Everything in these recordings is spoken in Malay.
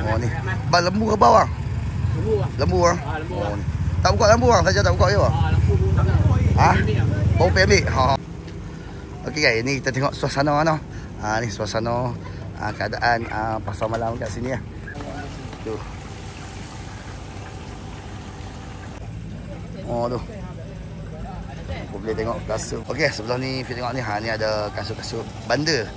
Oh ni. Bang lembu ke bawang? Lembu ah. Lembu. Oh ni. Tak buka lembu bang, saja tak buka je bang. Lembu tak ada. Ha? Baru pergi ambil. Ha. Okey guys, ni kita tengok suasana mana. Ni suasana keadaan pasar malam kat sini ya. Tu. Oh tu. Aku boleh tengok kasut. Okey, sebelah ni kita tengok ni. Ni ada kasut-kasut bandar.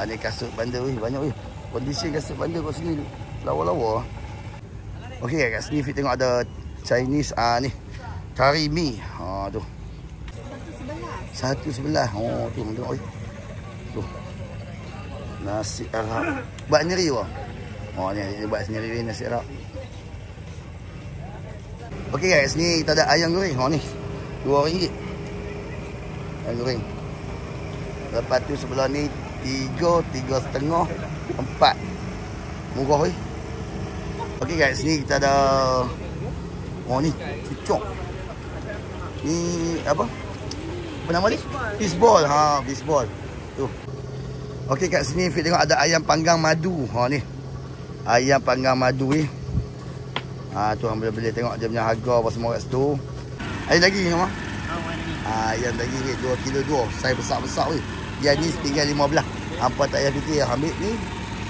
Ni kasut bandar weh, banyak weh. Kondisi kasut bandar kat sini lawa-lawa. Okey, kat sini kita tengok ada Chinese ni. Kari mi. Tu. 111. Oh tu tengok weh. Tu. Nasi Arab. Buat sendiri wah. Oh ni dia buat sendiri weh nasi Arab. Okey guys, ni kita ada ayam goreng. Ni. RM2. Ayam goreng. Lepas tu sebelah ni 3, 3,5, 4. Murah weh. Okey guys, ni kita ada ni cucuk. Ni apa? Apa nama ni? Fishball. Fishball. Tu. Okey kat sini Fit tengok ada ayam panggang madu. Ni. Ayam panggang madu ni. Tu hang boleh tengok dia punya harga apa semua kat situ. Ayam daging ni mah. Ayam daging ni 2 kilo 2. Saiz besar-besar weh. Yang ni tinggal 15. Hampa tak payah fikir ambil ni.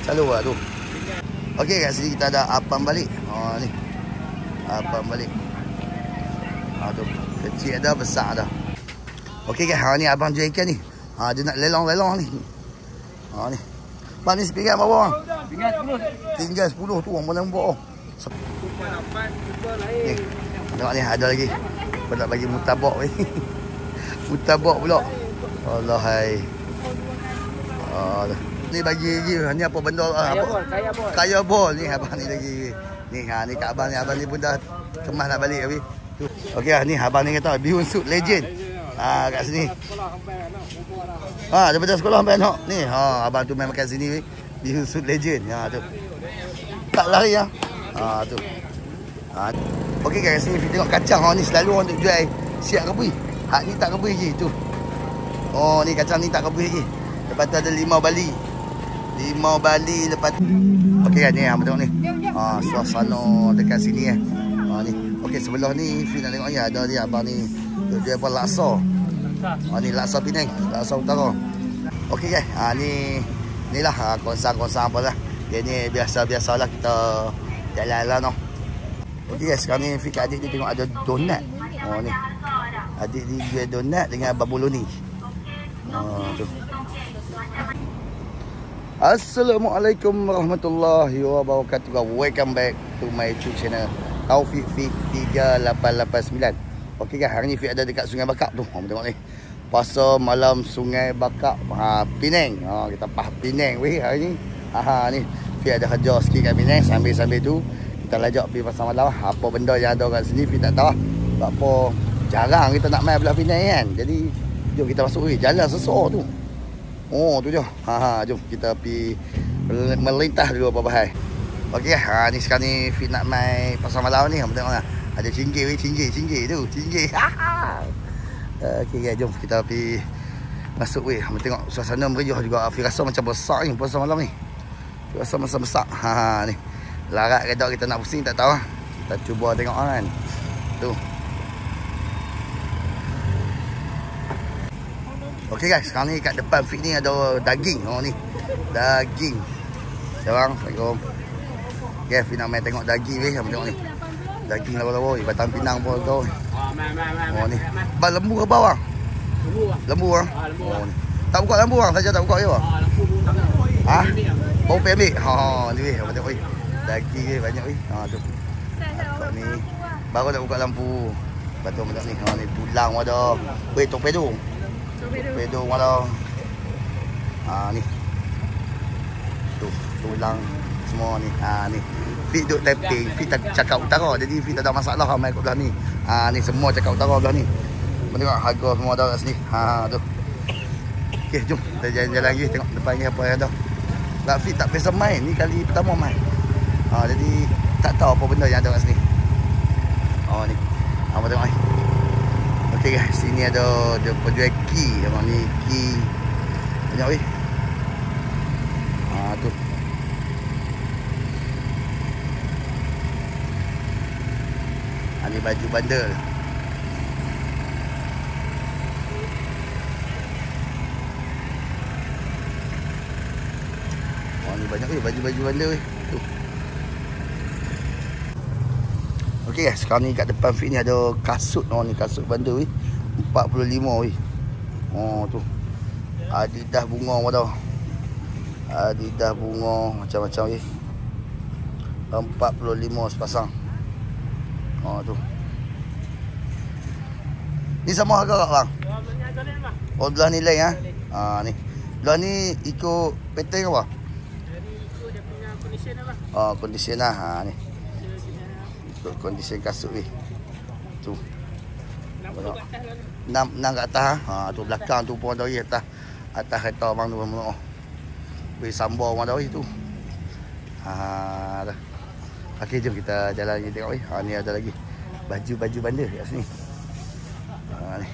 Selalu lah tu. Okey kat sini kita ada apam balik. Ni. Apam balik. Tu. Kecil ada, besar ada. Okey guys, ni abang jual ikan ni. Dia nak lelong-lelong ni. Ni. Bang ni sepinggan berapa bang? Tinggal 10 tu orang boleh buat. Ni. Tengok ni ada lagi. Kau nak bagi mutabak ni. Mutabak pula. Allah hai. Ni bagi lagi. Ni apa benda kaya bol ni abang ni lagi. Ni ni kat abang ni pun dah kemas nak balik habis. Tu. Okey ni abang ni kata bihun soup legend. Kat sini. Daripada sekolah sampai anak. Ni abang tu main makan sini bihun soup legend. Tu. Tak lari ah. Tu. Okey guys, sini kita tengok kacang ni selalu orang tu jual siap rebui. Hak ni tak rebui lagi tu. Ni kacang ni tak rebui lagi. Lepas tu ada 5 bali. 5 bali lepas tu. Okey kan ni abang tengok ni. Suasana dekat sini ni. Okey sebelah ni Fit nak tengok ya ada dia abang ni dia buat laksa. Ni laksa Penang, laksa utara. Okey guys, ni lah konsang-konsang apalah. Dia ni biasa-biasalah kita jalan-jalan noh. Okey guys, sekarang ni Fit adik dia tengok ada donat. Ni. Adik dia jual donat dengan babuloni. Tu. Assalamualaikum warahmatullahi wabarakatuh. Welcome back to my YouTube channel Taufik Fit 3889. Okey guys, hari ni Fit ada dekat Sungai Bakap tu. Tengok ni. Pasar malam Sungai Bakap Penang. Kita Penang weh hari ni. Ni Fit ada kerja sikit kat Penang. Sambil-sambil tu kita lajak pergi pasar malam. Apa benda yang ada kat sini Fit tak tahu. Sebab apa jarang kita nak main belah Penang kan. Jadi jom kita masuk jalan sesor tu. Tu je. Jom kita pergi melintas dulu apa bahai. Okey, ni sekarang ni Fit nak main pasar malam ni. Tengoklah. Ada cinggir tu, cinggir. Okey guys, jom kita pergi masuk weh. Tengok suasana meriah juga. Fit rasa macam besar ni pasar malam ni. Rasa macam besar. Ni. Larat ke tak kita nak pusing tak tahu. Kita cuba tengok kan. Tu. Okey guys, sekarang ni kat depan Fit ni ada daging. Ni. Daging. Sekarang, Assalamualaikum. Okay, Fit nak main tengok daging weh. Tengok ni. Daging lawa-lawa. Batang Pinang pun tu. Ni. Bang lembu ke bawang? Lembu ah. Ni. Tak buka lembu bang, saja tak buka je bang. Baru pergi ambil. Ni weh, tengok weh. Daging weh banyak weh. Tu. Ni. Baru nak buka lampu. Lepas tu ni. Ni tulang ada. Weh, torpedo. Torpedo ada. Ni. Tu, tulang semua ni. Ni. Fit duk tapping, Fit tak cakap utara. Jadi Fit tak ada masalah main kat belah ni. Ni semua cakap utara belah ni. Tengok harga semua ada kat sini. Tu. Okey, jom kita jalan-jalan lagi tengok depan ni apa yang ada. Tak Fit tak biasa main. Ni kali pertama main. Jadi tak tahu apa benda yang ada kat sini. Ni. Apa tengok ni. Okey guys, sini ada dia penjual key. Abang ni key. Banyak weh. Tu. Ni baju bandar. Ni banyak baju-baju bandar weh. Tu. Okey guys, sekarang ni kat depan fit ni ada kasut ni, kasut bandar weh. 45 weh. Tu. Adidas bunga apa tau. Adidas bunga macam-macam weh. 45 sepasang. Tu. Ni sama harga tak bang? Oh belah ni lain ni. Belah ni ikut pattern apa? Kondisi lah. Ni. Ikut kondisi kasut ni. Tu. 6 kat atas. Tu belakang tu pun ada atas. Atas kereta abang tu. Beri sambal pun ada tu. Dah. Okey, jom kita jalan lagi tengok weh. Ni ada lagi baju-baju bandar kat sini. Ni.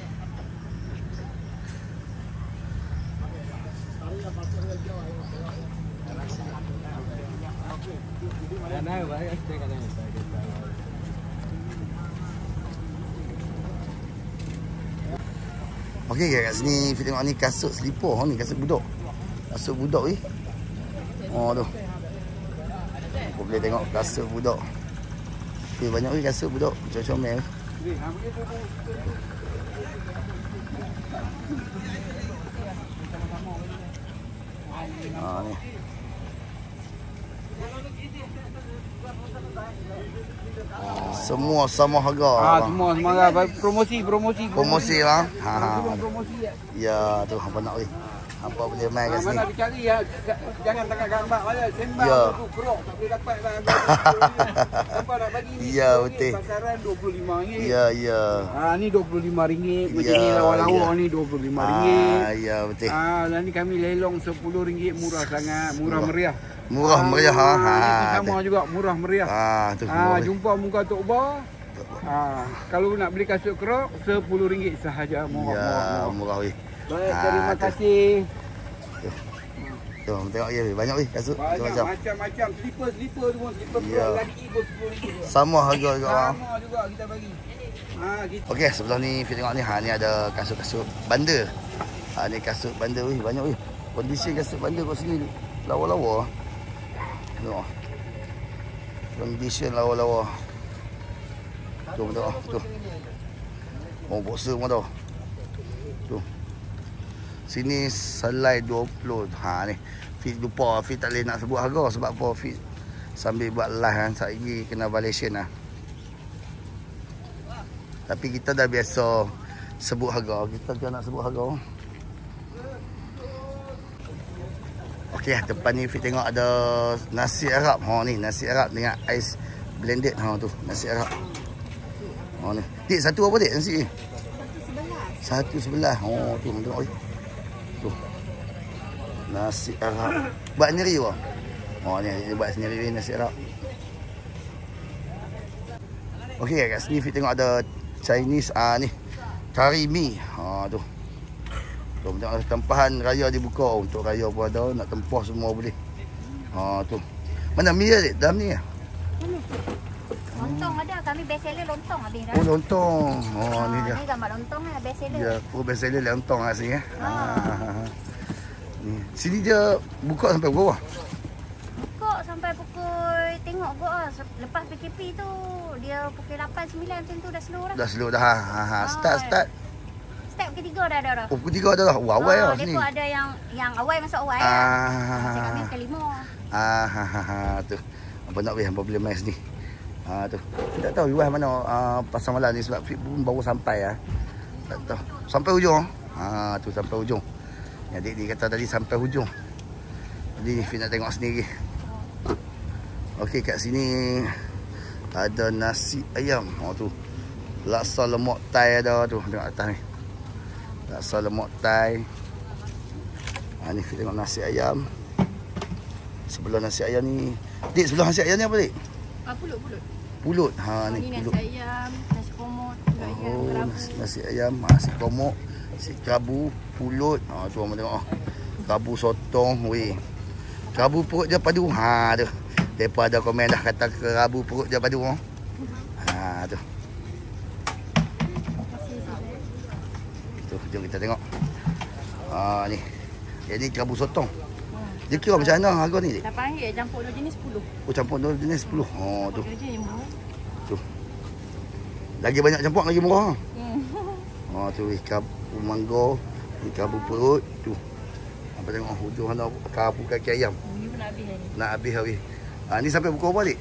Okey kat sini kita tengok ni kasut selipar ni, kasut budak. Kasut budak weh. Tu. Kau boleh tengok kasut budak. Banyak weh kasut budak, comel-comel. Ni. Semua sama harga. Semua harga. Promosi bang. Promosi ya tu apa nak weh. Apa boleh main kat sini. Mana dicari ya, jangan tengah gambar aja. Sembang tu kerok tak boleh dapat lah. Apa nak bagi ni? Ya betul. Pasaran RM25. Ya. Ni RM25. Macam ni lawa-lawa ni RM25. Ya betul. Dan ni kami lelong RM10 murah sangat, murah meriah. Murah meriah sama juga murah meriah. Tu. Jumpa muka Tok Ba. Kalau nak beli kasut kerok RM10 sahaja, murah weh. Baik, terima kasih. Tu, tengok je banyak weh kasut macam-macam slipper tu pun slipper lagi pun RM10. Sama harga juga bang. Sama juga kita bagi. Okey, sebelah ni kita tengok ni ni ada kasut-kasut bandar. Ni kasut bandar weh, banyak weh. Kondisi kasut bandar kat sini lawa-lawa. Tengok. Kondisi lawa-lawa. Tu tengok tu. Boxer pun tu. Tu. Sini selai 20. Ni. Fit lupa, Fit tak boleh nak sebut harga sebab apa Fit sambil buat live kan. Satgi kena valuation lah. Tapi kita dah biasa sebut harga. Kita jangan nak sebut harga. Okey, depan ni Fit tengok ada nasi Arab. Ni nasi Arab dengan ais blended. Tu nasi Arab. Ni. Dik satu apa dik nasi? Satu sebelah. Tu tengok oi. Tu. Nasi Arab. Buat sendiri ke? Ni buat sendiri nasi Arab. Okey, kat sini Fit tengok ada Chinese ni. Kari mi. Tu. Tu tengok tempahan raya dibuka. Untuk raya pun ada, nak tempah semua boleh. Tu. Mana mi dia dalam ni? Lontong ada, kami best seller lontong habis dah. Lontong. Ni dia. Ni gambar lontong lah, best seller. Ya, best seller lontong kat sini Ni. Sini dia buka sampai berapa? Buka sampai pukul, tengok kok lepas PKP tu dia pukul 8 9 macam tu dah slow dah. Dah slow dah. Start. Start pukul 3 dah dah. Pukul 3 dah. Awal lah sini. Depa ada yang awal masuk awal kami pukul 5. Tu. Apa nak weh, apa boleh main sini. Tu. Tak tahu luas mana pasar malam ni sebab Fit pun baru sampai Tak tahu. Sampai hujung. Tu sampai hujung. Yang adik dia kata tadi sampai hujung. Jadi Fit nak tengok sendiri. Okey, kat sini ada nasi ayam. Tu. Laksa lemak Thai ada tu. Tengok atas ni. Laksa lemak Thai. Ni Fit tengok nasi ayam. Sebelah nasi ayam ni. Dik, sebelah nasi ayam ni apa dik? Pulut. Ni pulut. Nasi ayam, nasi komot, Nasi ayam, nasi komot, nasi kerabu, pulut. Tu orang tengok. Kerabu sotong, weh. Kerabu perut dia padu. Tu. Depa ada komen dah kata kerabu perut dia padu. Tu. tu, jom kita tengok. Ni. Yang ni kerabu sotong. Dia kira macam mana harga ni, Dik? RM8 campur 2 jenis 10. Oh, campur 2 jenis 10. Oh, tu. Kerja yang murah. Tu. Lagi banyak campur lagi murah. Oh, tu ikan mangga, ikan perut tu. Apa tengok hujung ada kerabu kaki ayam. Ni pun nak habis ni. Nak habis. Ni sampai pukul berapa, Dik?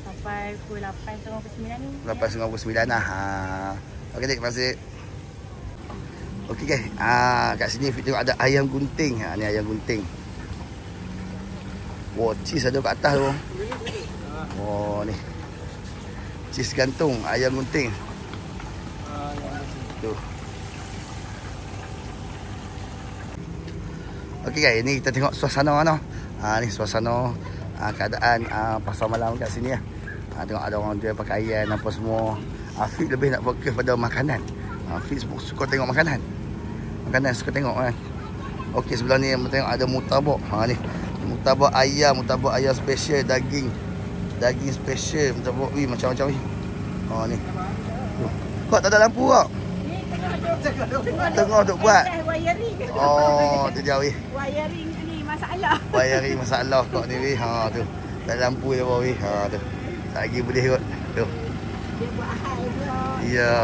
Sampai pukul 8.30 ke 9 ni. 8.59 lah. Okey, Dik, terima kasih. Okey, guys. Kat sini Fit tengok ada ayam gunting. Ni ayam gunting. Wow, cheese ada kat atas tu. Oh, ni. Cheese gantung, ayam gunting. Tu. Okey guys, ni kita tengok suasana mana. Ni suasana keadaan pasar malam kat sini lah. Tengok ada orang jual pakaian apa semua. Fit lebih nak fokus pada makanan. Fit suka tengok makanan. Makanan suka tengok kan. Okey, sebelah ni tengok ada murtabak. Ni murtabak ayam special, daging special, murtabak macam-macam ni. Ni. Kau tak ada lampu tak? Tengah duk buat. Wiring. Oh, tu jauh. Wiring ni masalah. Wiring masalah kau ni weh. Tu. Tak ada lampu je bawah weh. Tu. Tak lagi boleh kot. Tu. Dia buat hal pula. Ya.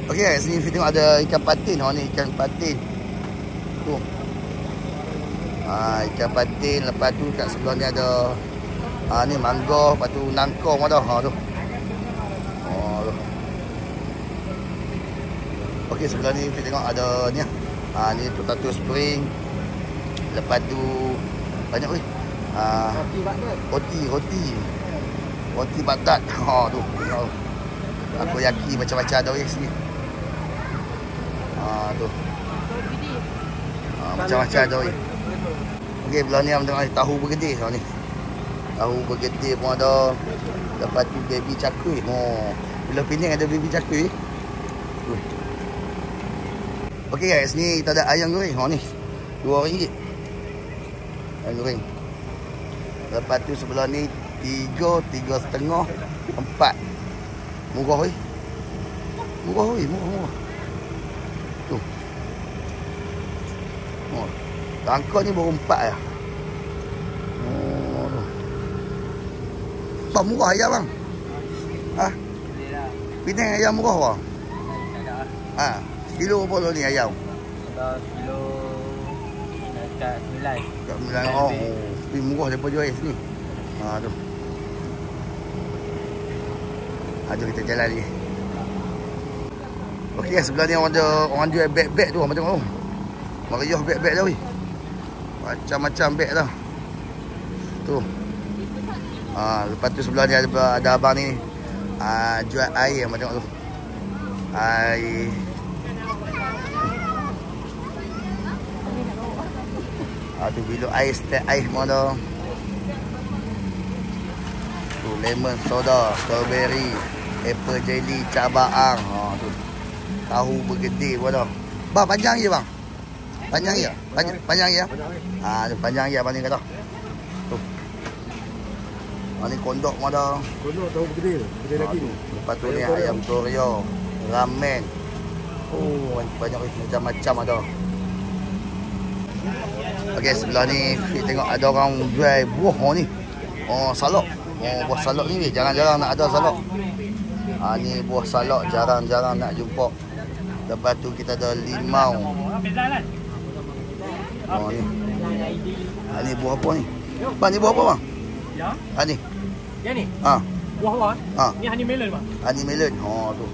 Okey, sini Fit tengok ada ikan patin. Ni ikan patin. Tu. Ikan patin. Lepas tu kat sebelah ni ada ni mangga, lepas tu nangkong ada. Tu. Tu. Okey, sebelah ni Fit tengok ada ni. Ni potato spring. Lepas tu banyak weh. Roti batat. Tu. Aku yaki macam-macam ada weh sini. Tu. Macam-macam ada weh. Okey, belah ni tengok tahu bergedil ni. Tahu bergedil pun ada. Lepas tu baby cakui. Bila Penang ada baby cakui. Okey guys, ni kita ada ayam goreng. Ni RM2. Ayam goreng. Lepas tu sebelah ni 3.5, 4. Murah weh. Murah. Tu. Tangkar ni baru 4 je. Bang, murah ayam bang. Penang ayam murah bang. Kilo berapa ni ayam? Kalau kilo dekat 9. Dekat 9. Oh, lebih murah daripada jual sini. Tu. Jom kita jalan ni. Okey, sebelah ni orang jual beg-beg tu. Macam tengok tu. Meriah beg-beg dah weh. Macam-macam beg dah. Tu. Lepas tu sebelah ni ada abang ni. Jual air. Macam tengok tu. Air. Tu bilo ais, teh ais semua dah. Tu lemon soda, strawberry, apple jelly, cabaang. Tu. Tahu bergedil pun dah. Bang, panjang je bang. Panjang je. Panjang je. Tu panjang je abang ni kata. Tu. Ni kondok pun dah. Kondok tahu bergedil. Bergedil daging. Lepas tu ni ayam torio, ramen. Banyak macam-macam ada. Okey, sebelah ni Fit tengok ada orang jual buah ni. Salak. Buah salak ni jarang-jarang nak ada salak. Ni buah salak jarang-jarang nak jumpa. Lepas tu kita ada limau. Ni. Ni buah apa ni? Bang, ni buah apa bang? Ya. Ni. Yang ni? Buah apa? Ni honey melon bang. Honey melon. Tu.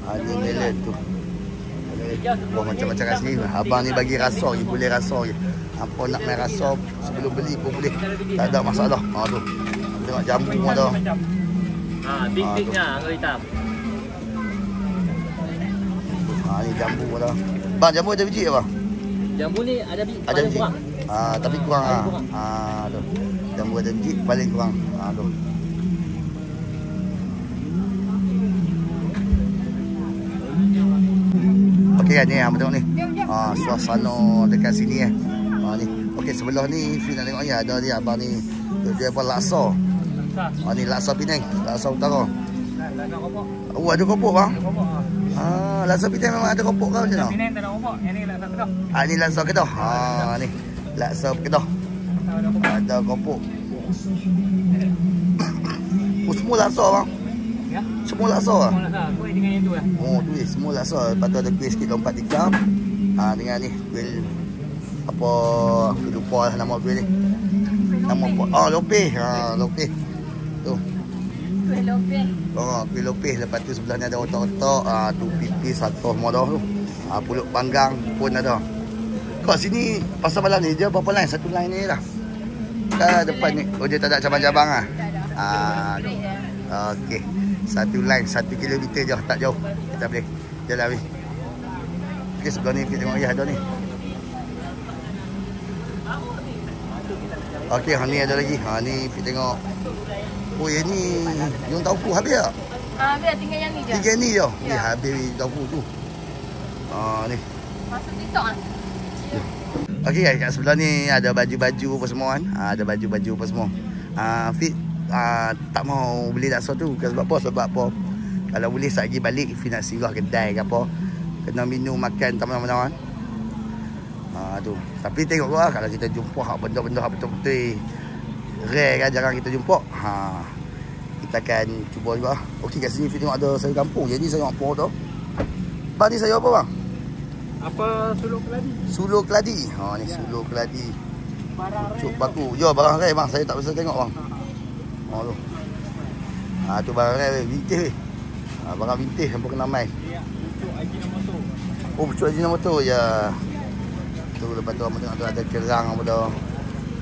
Honey melon tu. Buah macam-macam kat sini. Abang ni bagi rasa je, boleh rasa je. Apa nak main rasa sebelum beli pun boleh. Tak ada masalah. Tu. Tengok jambu pun ada. Big-bignya anggur hitam. Ni jambu pun ada. Bang, jambu ada biji ke bang? Jambu ni ada biji Ada biji. kurang. Tapi kurang tu. Jambu ada biji paling kurang. Tu. Okey kan ni tengok ni. Suasana dekat sini ni. Okey, sebelah ni Fit nak tengok ada dia abang ni dia jual laksa. Ni laksa Penang, laksa utara. Ada kopok bang. Laksa Penang memang ada kopok kau macam mana? Penang tak ada kopok. Yang ni laksa Kedah. Ni laksa Kedah. Ni laksa Kedah. Ada kopok. Oh, semua laksa bang. Ya. Semua laksa lah. Semua laksa. Kuih dengan yang tu lah. Oh, tu semua laksa. Lepas tu ada kuih sikit lompat tikam. Dengan ni kuih apa, lupa lah nama kuih ni. Nama apa? Lopeh. Lopeh. Tu. Kuih lopeh. Kuih lopeh. Lepas tu sebelah ni ada otak-otak. Tu pipis satu modah tu. Pulut panggang pun ada. Kat sini pasar malam ni dia berapa line? Satu line ni lah. Kat depan ni. Oh, dia tak ada cabang-cabang lah. Okey. Satu line, 1 kilometer je, tak jauh. Kita boleh jalan habis. Okey, sebelah ni kita tengok ya ada ni. Okey, ni ada lagi. Ni kita tengok. Oh, yang ni yung taufu habis tak? Habis, tinggal yang ni je. Tinggal ni je. Ni habis taufu tu. Ni. Masuk TikTok lah. Okey guys, kat sebelah ni ada baju-baju apa semua kan. Ada baju-baju apa semua. Fit tak mau beli laksa tu. Sebab apa? Sebab apa? Kalau boleh saya pergi balik, Fit nak singgah kedai ke apa. Kena minum makan taman-taman kan. Tu. Tapi tengok lah kalau kita jumpa benda-benda betul-betul rare kan, jarang kita jumpa. Kita akan cuba juga. Okey, kat sini Fit tengok ada sayur kampung. Jadi sayur apa tu? Bang, ni sayur apa bang? Apa suluk keladi? Suluk keladi. Ni suluk keladi. Pucuk baku. Yo, barang rare bang. Saya tak biasa tengok bang. Tu. Tu barang rare vintage weh. Barang vintage hampa kena mai. Ya, pucuk Ajinomoto. Oh, pucuk Ajinomoto ya. Tu lepas tu tengok tu ada kerang apa dah.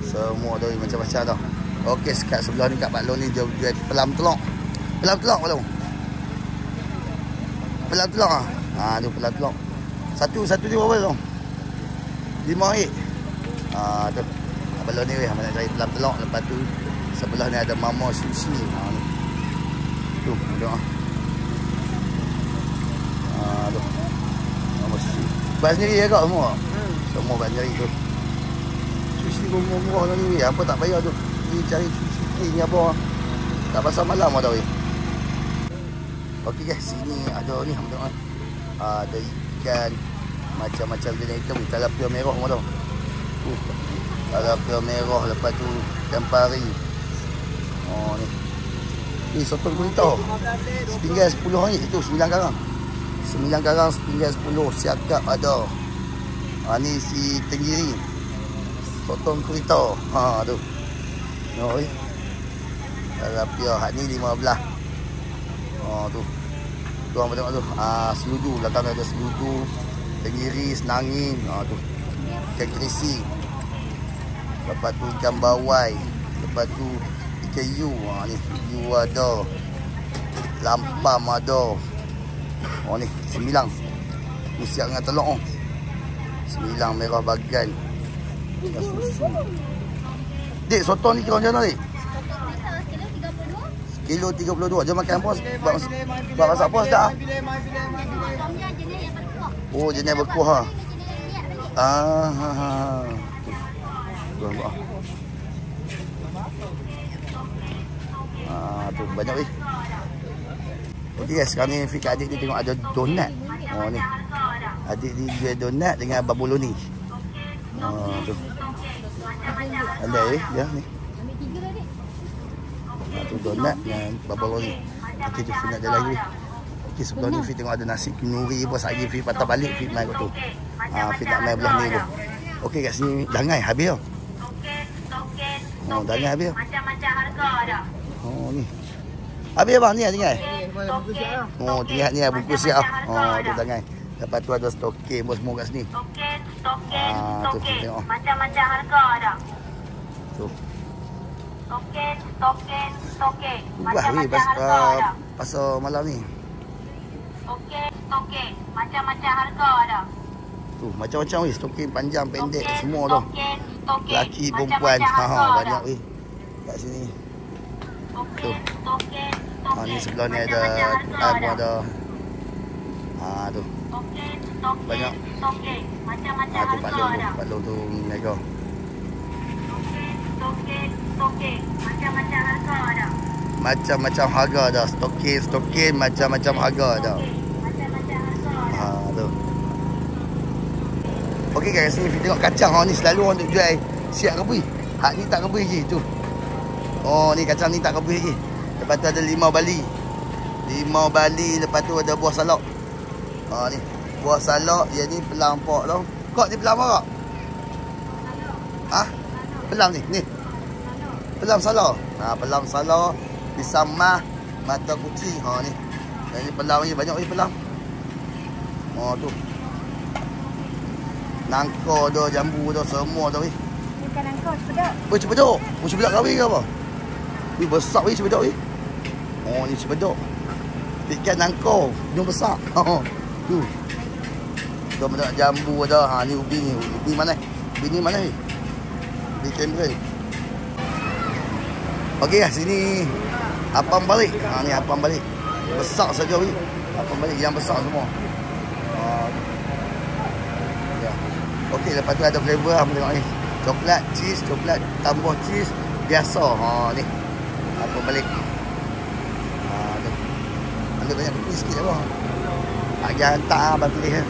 Semua tu macam-macam dah. Okey, sekat sebelah ni kat Pak Long ni jual pelam telok. Pelam telok Pak Long. Pelam telok tu pelam telok. Satu ni berapa tu? RM5. Tu. Abang ni weh, abang nak cari pelam telok. Lepas tu sebelah ni ada Mama Sushi. Ni. Tu, tengok. Tu. Mama Sushi. Buat sendiri ya kau semua? Semua buat sendiri tu. Sushi murah-murah ni weh. Apa tak payah tu. Ni cari sushi ni apa. Tak pasal malam dah weh. Okey guys, sini ada ni tengok. Ada ikan macam-macam jenis ikan. Tilapia merah semua tu. Tilapia merah, lepas tu ikan pari. Ni. Ni sotong gurita. Sepinggan RM10 itu 9 karang. 9 karang sepinggan 10. Siakap ada. Ni si tenggiri. Sotong gurita. Tu. Oi. Tilapia hak ni 15. Tu. Tu apa tengok tu? Seludu, belakang ada seludu, tenggiri, senangin, tu. Ikan kerisi. Lepas tu ikan bawai. Lepas tu ikan yu, ni yu ada. Lampam ada. Ni 9. Ni siap dengan telur. 9 merah bagan. Susu. Dik, sotong ni kira macam mana dik? Kilo 32. Jom makan apa? Buat masak apa sedap? Oh, jenis berkuah. Tu banyak weh. Okey guys, sekarang ni Fik adik ni tengok ada donat. Ni. Adik ni jual donat dengan babuloni. Tu. Ada ya ni. Tu donat dengan babuloni. Okey, tu Fik nak jalan lagi. Okey, sebelah ni Fik tengok ada nasi kenduri apa sagi. Fik patah balik Fik mai kat tu. Fik nak mai belah ni tu. Okey, kat sini dangai habis dah. Dangai habis dah. Macam-macam harga dah. Ni. Habis bang ni tinggal. Tinggal ni buku siap. Tu dangai. Lepas tu ada stokin bos semua kat sini. Stokin. Macam-macam harga dah. Tu. Stokin. Macam-macam harga dah. Pasal malam ni. Stokin. Macam-macam harga dah. Tu, macam-macam weh, stokin panjang, pendek, semua tu. Stokin. Laki, perempuan. Banyak weh. Kat sini. Tu. Ni sebelah ni ada pun ada. Tu. Banyak. Macam-macam Tu Pak Long tu. dah. Pak Long tu mega. Stokin. Macam-macam harga dah. Macam-macam harga dah. Stokin, macam-macam harga dah. Macam-macam harga Okey guys, sini kita tengok kacang. Oh ni selalu orang duk jual siap rebui. Hak ni tak rebui lagi tu. Oh ni kacang ni tak rebui lagi. Lepas tu ada limau bali. Limau bali, lepas tu ada buah salak. Ha ni, buah salak, dia ni pelang pok tau. Kok ni pelang apa kak? Ah? Pelang ni, ni. Pelang salak. Ha, pelang salak, pisang mah, mata kucing. Ha ni. Dan ni pelang ni banyak ni pelang. Oh tu. Nangka dah, jambu dah, semua dah weh. Bukan nangka, cipedok. Oh cipedok. Oh cipedok kahwin ke apa? Weh besar weh cipedok weh. Oh ni cipedok. Ikan nangka, hujung besar. Oh tu. Tu ada jambu ada. Ha ni ubi ni. Ubi mana? Ubi ni mana ni? Ubi Cameron. Okey lah sini apam balik. Ha ni apam balik. Besar saja weh. Apam balik yang besar semua. Ya. Okey lepas tu ada flavor lah tengok ni. Coklat, cheese, coklat tambah cheese biasa. Ha ni. Apam balik. Ha tu. Ada banyak kopi sikit apa. Agak hantar abang pilih kan.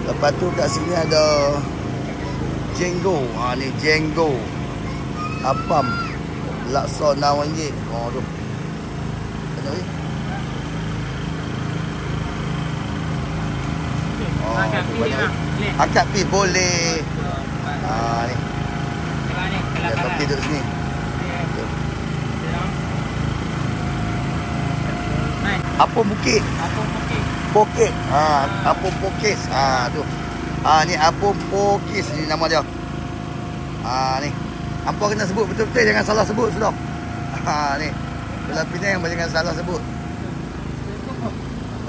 Lepas tu kat sini ada jenggo. Ha ni jenggo. Apam. Laksa RM6. Oh tu. Tengok ni. Oh, akak pi boleh. Ha ni. Ya, kopi duduk sini. Apung bukit. Pokis. Ha, apung pokis. Ha tu. Ha ni apung pokis ni nama dia. Ha ni. Hampa kena sebut betul-betul, jangan salah sebut sudah. Ha ni. Belah Penang jangan salah sebut.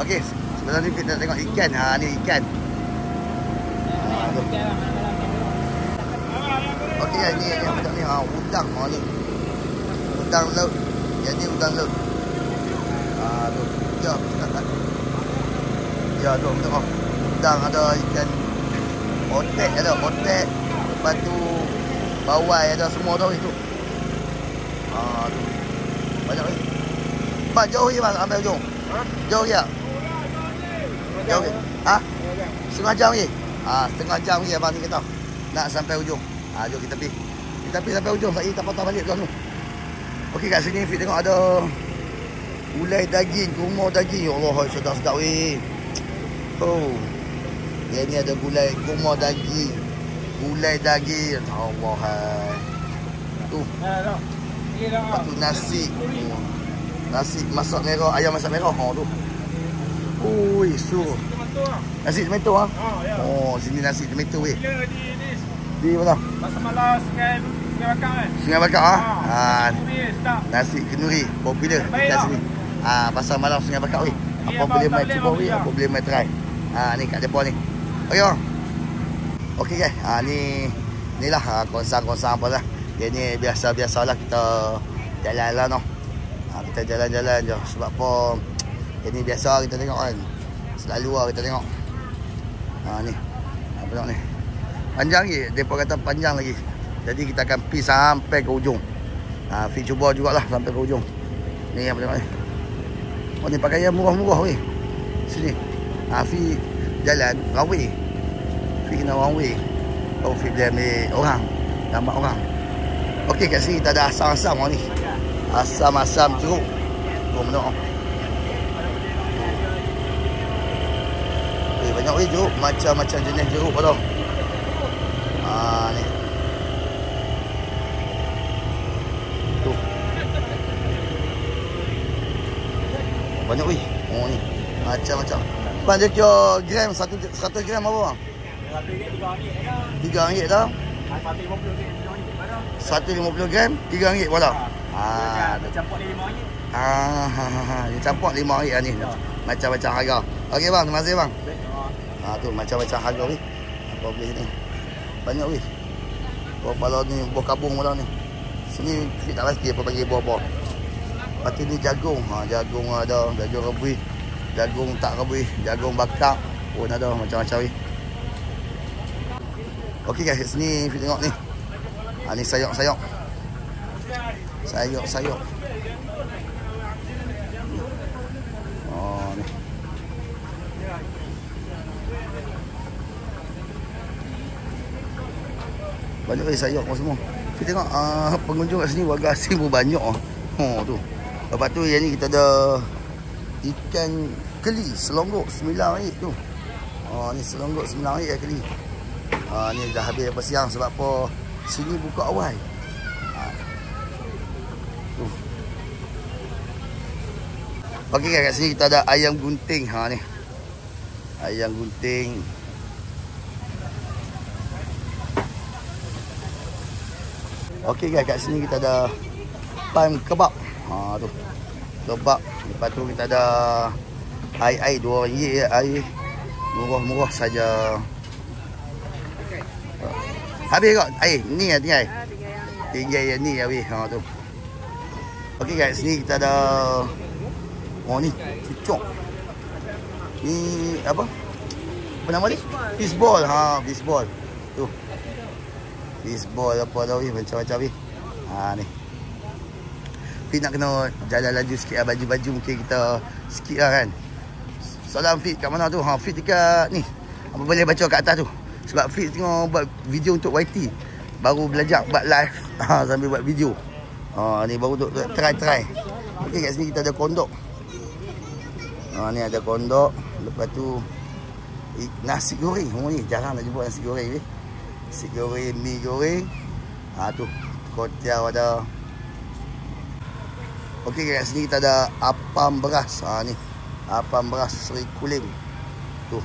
Okey, sebelah ni kita tengok ikan. Ha ni ikan. Ha tu. Okey ni yang macam ni ha udang ha ni. Udang laut. Jadi udang laut. Ha tu. Ya. Ya tu tengok. Udang ada ikan otek ada otek. Lepas tu bawai ada semua tau itu. Ha tu. Banyak ni. Pak jauh je bang sampai ujung. Ha? Jauh je. Jauh. Ha? Setengah jam je. Ha, setengah jam je abang ni kata. Nak sampai ujung. Ha, jom kita pergi. Kita pergi sampai ujung. Saya tak patah balik tuan tu. Okey kat sini Fit tengok ada gulai daging, kurma daging. Ya Allah, sedap-sedap weh. Oh. Yang ni ada gulai kurma daging. Gulai daging. Allah hai. Tu. Lepas tu nasi. Nasi masak merah, ayam masak merah. Ha tu. Ui, suruh. Nasi tomato ah. Oh, sini nasi tomato weh. Di mana? Pasar Malas Sungai Bakar kan? Sungai Bakar ah. Ha. Nasi kenduri popular dekat sini. Ah, pasar malam Sungai Bakar weh. Apa boleh mai cuba weh, apa boleh mai try. Ha ni kat depan ni. Okey bang. Okey guys. Ha ni lah konsang-konsang apa lah. Dia ni biasa-biasalah kita jalan-jalan noh. Ha kita jalan-jalan je sebab apa ini biasa kita tengok kan. Selalu lah kita tengok. Ha ni. Apa tengok ni. Panjang lagi, depa kata panjang lagi. Jadi kita akan pergi sampai ke ujung. Ha, Fi cuba jugalah sampai ke ujung. Ni apa tengok ni. Oh ni pakaian murah-murah weh. Sini. Ha, Fi jalan rawi. Fi kena one way. Oh Fi boleh ambil orang. Gambar orang. Okey kat sini kita ada asam-asam ni. Asam-asam jeruk. Jom tengok. Banyak weh jeruk, macam-macam jenis jeruk tau. Ha ni. Tu. Banyak weh. Oh ni. Macam-macam. Bang dia kira gram 100 gram apa bang? RM3 dah. 150 gram RM3 pula. Ha, campur RM5. Dia campur RM5 ni. Macam-macam harga. Okey bang, terima kasih bang. Ha tu macam-macam harga weh. Apa boleh ni. Banyak weh. Buah pala ni, buah kabung pula ni. Sini Fit tak pasti apa bagi buah-buah. Lepas tu ni jagung. Ha jagung ada, jagung rebus. Jagung tak rebus, jagung bakar pun ada macam-macam weh. Okey guys, sini Fit tengok ni. Ha ni sayur-sayur. Sayur-sayur. Oh ni. Banyak sayur semua. Kita tengok pengunjung kat sini warga asing pun banyak. Tu. Lepas tu yang ni kita ada ikan keli selonggok RM9 tu. Ni selonggok RM9 keli. Ni dah habis lepas siang sebab apa sini buka awal. Tu. Okey guys, kat sini kita ada ayam gunting. Ni. Ayam gunting. Okey guys, kat sini kita ada pan kebab. Tu. Kebab. Lepas tu kita ada air RM2 air. Murah-murah saja. Habis kok air. Ni air. Tiga air ni habis. Tu. Okey guys, sini kita ada ni cucuk. Ni apa? Apa nama ni? Fishball. Fishball. Tu. Fishball apa dah macam-macam ni. Ni. Fit nak kena jalan laju sikit lah. Baju-baju mungkin kita sikit lah kan. Soalan Fit kat mana tu? Fit dekat ni. Apa boleh baca kat atas tu. Sebab Fit tengok buat video untuk YT. Baru belajar buat live sambil buat video. Ni baru untuk try. Okey, kat sini kita ada kondok. Ni ada kondok. Lepas tu nasi goreng. Ni jarang nak jumpa nasi goreng ni. Nasi goreng, mi goreng. Tu kotiau ada. Okey, kat sini kita ada apam beras. Ni apam beras Seri Kulim. Tu.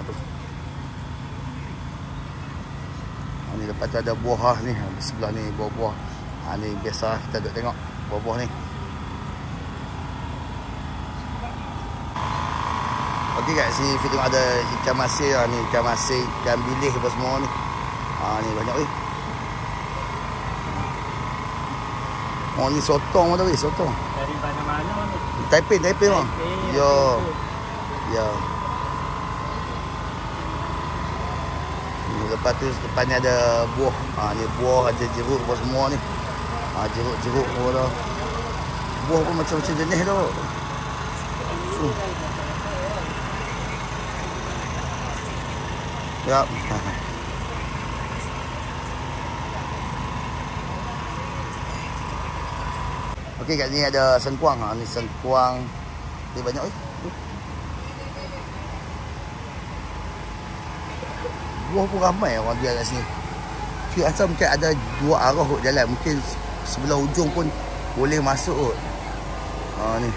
Tu. Ni lepas tu ada buah ni. Sebelah ni buah-buah. Ni biasa kita duk tengok buah-buah ni. Okey kat sini kita tengok ada ikan masin. Ni ikan masin, ikan bilis apa semua ni. Ni banyak weh. Ni sotong tu weh, sotong. Dari mana-mana ni. Taipei bang. Ya. Lepas tu depan ni ada buah. Ni buah, ada jeruk apa semua ni. Jeruk apa dah. Buah pun macam-macam jenis tu. Yap. Okey, kat sini ada sengkuang. Ni sengkuang. Ni banyak buah pun ramai orang jual kat sini. Kira asal mungkin ada dua arah kot jalan. Mungkin sebelah ujung pun boleh masuk kot. Ni.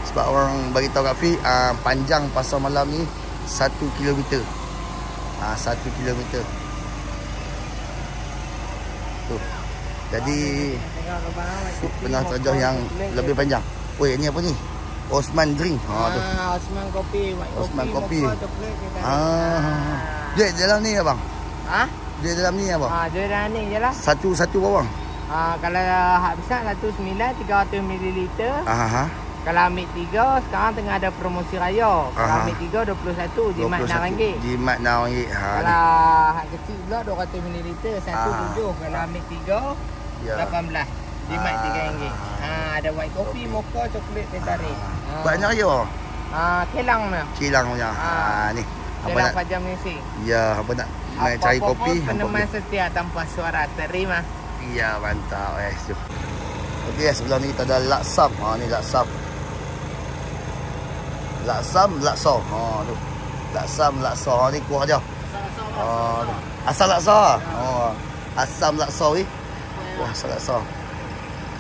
Sebab orang bagi tahu kat Fi, panjang pasar malam ni 1 kilometer. 1 kilometer. Tu. Jadi pernah terjauh yang lebih panjang. Oi, ni apa ni? Osman drink. Tu. Osman kopi, Osman kopi. Dia dalam ni abang. Dia dalam ni apa? Dia dalam ni je lah. Satu bawang. Kalau hak besar 109 300 ml. Kalau ambil 3 sekarang tengah ada promosi raya. Kalau ambil 3 21 jimat RM6. Jimat RM6. Kalau hak kecil pula 200 ml 17. Kalau ambil 3 18. Jimat RM3. Ada white coffee, mocha, coklat, teh tarik. Banyak ya. Kilang ni. Kilang punya. Ni. Kilang Fajar Music. Ya, apa nak cari kopi? Peneman setia tanpa suara. Terima. Ya, mantap. Okey, sebelah ni kita ada laksam. Ni laksam. Laksa. Tu. Laksa. Ni kuah dia. Asam laksa. Asam laksa ni. Wah, asam laksa.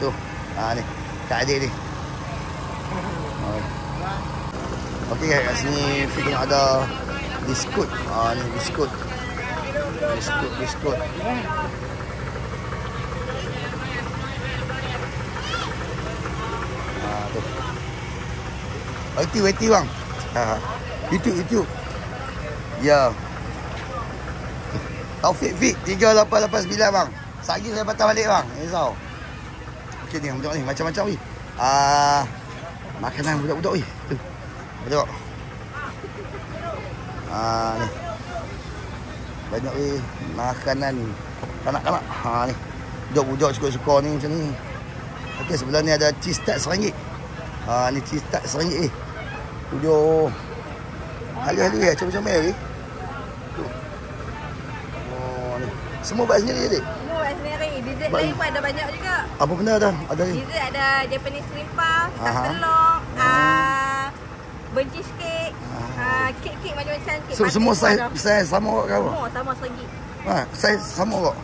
Tu. Ni. Kak adik ni. Okey, kat sini kita ada biskut. Ni biskut. Biskut. Tu. YT bang. YouTube. Ya. Taufik Fik 3889 bang. Sagi saya patah balik bang. Risau. Okey ni tengok ni macam-macam ni. Makanan budak-budak ni. Tu. Tengok. Ni. Banyak ni makanan kanak-kanak. Ni. Budak-budak suka-suka ni macam ni. Okey, sebelah ni ada cheese tart RM1. Ni cheese tart RM1 ni. Tujuh. Halus-halus ya, comel-comel ni. Semua buat sendiri adik? Semua buat sendiri. Dessert lain pun ada banyak juga. Apa benda dah? Ada ni? Dessert ada Japanese cream puff, tas telur, burnt cheesecake, kek-kek macam-macam. Kek Semua saiz sama kau? Semua sama RM1. Saiz sama kau?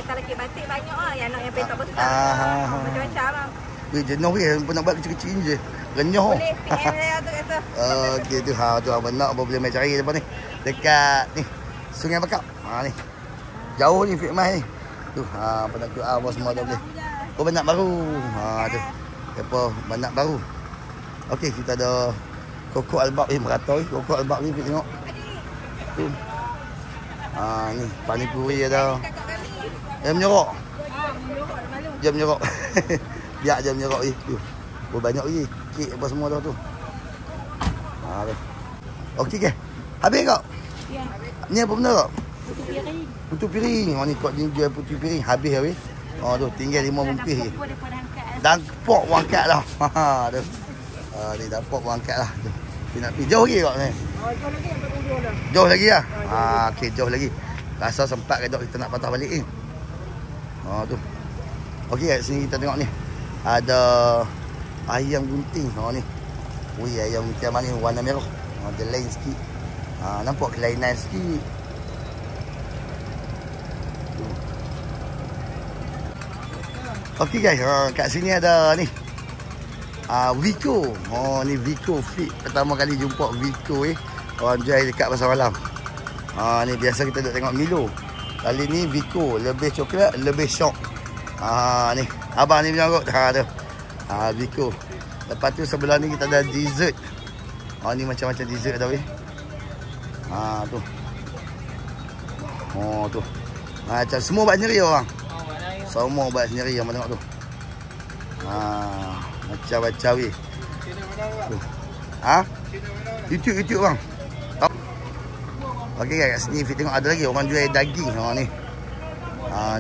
Kalau kek batik banyak lah. Yang nak yang petak besar. Macam-macam lah. Jenuh ke? Pun nak buat kecil-kecil ni je. Renyah. Boleh PM saya tu kata. Okey tu. Tu abang nak apa boleh main cari depan ni. Dekat ni. Sungai Bakap. Ni. Jauh ni Fik Mas ni. Tu pada tu apa semua dah boleh. Oh banyak baru. Tu. Apa banyak baru. Okey kita ada Koko Albab meratai. Koko Albab ni Fik tengok. Tu. Ni panipuri ada. Menyorok. Jam menyorok. Biar jam menyorok ni. Tu. Banyak lagi. Kek apa semua dah tu. Tu. Okey ke? Habis kau? Ya. Ni apa benda kau? Putu piring. Putu piring. Ni kau jual putu piring habis habis. Tu tinggal 5 bungkus je. Dan pok wangkat lah. Tu. Ni dah pok wangkat lah. Tu. Nak pergi jauh lagi kau ni. Jauh lagi lah. Okey jauh lagi. Rasa sempat ke tak kita nak patah balik ni. Tu. Okey kat sini kita tengok ni. Ada ayam gunting ni. Ui ayam gunting mana ni warna merah. Dia lain sikit. Nampak kelainan sikit. Okey guys, kat sini ada ni. Vico. Ni Vico Fit. Pertama kali jumpa Vico orang jual dekat pasar malam. Ni biasa kita duk tengok Milo. Kali ni Vico, lebih coklat, lebih syok. Ni abang ni punya kot. Tu. Vico. Lepas tu sebelah ni kita ada dessert. Ni macam-macam dessert tau tu. Tu. Macam semua buat sendiri orang. Semua buat sendiri yang tengok tu. Macam-macam tu. YouTube bang. Okey guys, kat sini Fik tengok ada lagi orang jual daging. Ni.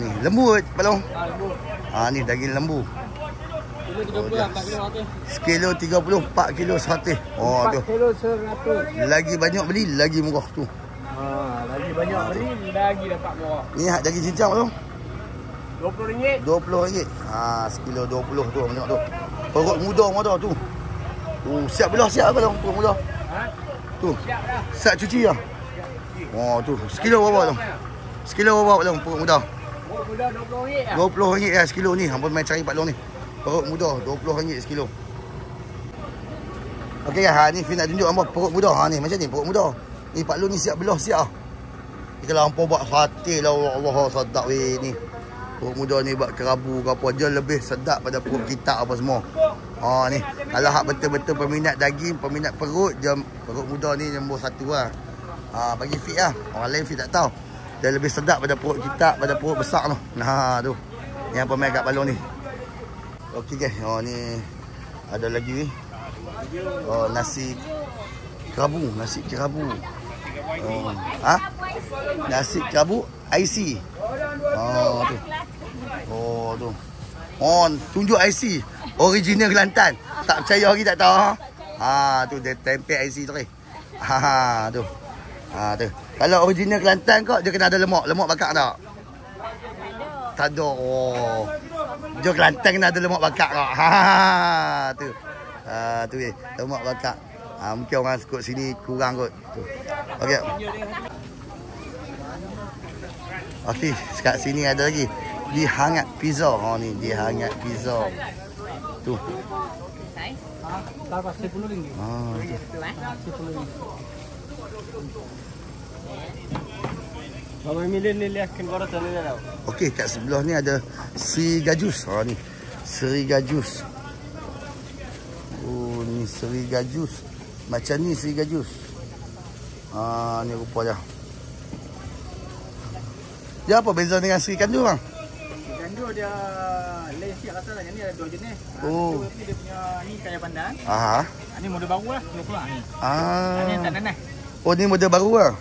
Ni lembu balong. Ni daging lembu. Sekilo 30, 4 kilo 100. Tu. 4 kilo 100. Lagi banyak beli, lagi murah tu. Lagi banyak beli, lagi dapat murah. Ni daging cincang tu. RM20. RM20. Sekilo 20 tu tengok tu. Perut muda tu. Siap belah siap apa dong perut muda? Tu. Siap cuci dah. Tu. Sekilo berapa tu? Sekilo berapa dong perut muda? Perut muda RM20 RM20 lah sekilo ni. Hang pun main cari Pak Long ni. Perut muda RM20 sekilo. Okey ni Fik nak tunjuk apa perut muda. Ni macam ni perut muda. Ni Pak Long ni siap belah siap. Ni kalau hangpa buat fatih lah Allah sedap ni. Perut muda ni buat kerabu ke apa je lebih sedap pada perut kita apa semua. Ni kalau hak betul-betul peminat daging, peminat perut, perut muda ni nombor 1 lah. Bagi Fik lah. Orang lain Fik tak tahu. Dia lebih sedap pada perut kita, pada perut besar tu. Tu. Yang pemain kat balong ni. Okey guys, ni ada lagi ni. Nasi kerabu, nasi kerabu. Nasi kerabu IC. Tu. Tu. Tunjuk IC. Original Kelantan. Tak percaya lagi tak tahu. Tu dia tempel IC tu. Tu. Tu. Kalau original Kelantan kau dia kena ada lemak. Lemak bakar tak? Tak ada. Dia Kelantan kena ada lemak bakar kau. Tu. Tu lemak bakar. Mungkin orang kot sini kurang kot. Tu. Okey. Okey, kat sini ada lagi. Dia hangat pizza. Ni dia hangat pizza. Tu. Tarpas RM10. Bapa Milen ni lihat kan korang tak tahu. Okey, kat sebelah ni ada Sri Gajus. Ni Sri Gajus. Ni Sri Gajus. Macam ni Sri Gajus. Ni rupa dia. Dia apa beza dengan Sri Kandu bang? Sri Kandu dia lain sikit rasa lah. Yang ni ada 2 jenis. Dia punya ni kaya pandan. Ni model baru lah. Dia keluar ni. Ni yang tak nanas. Ni model baru lah.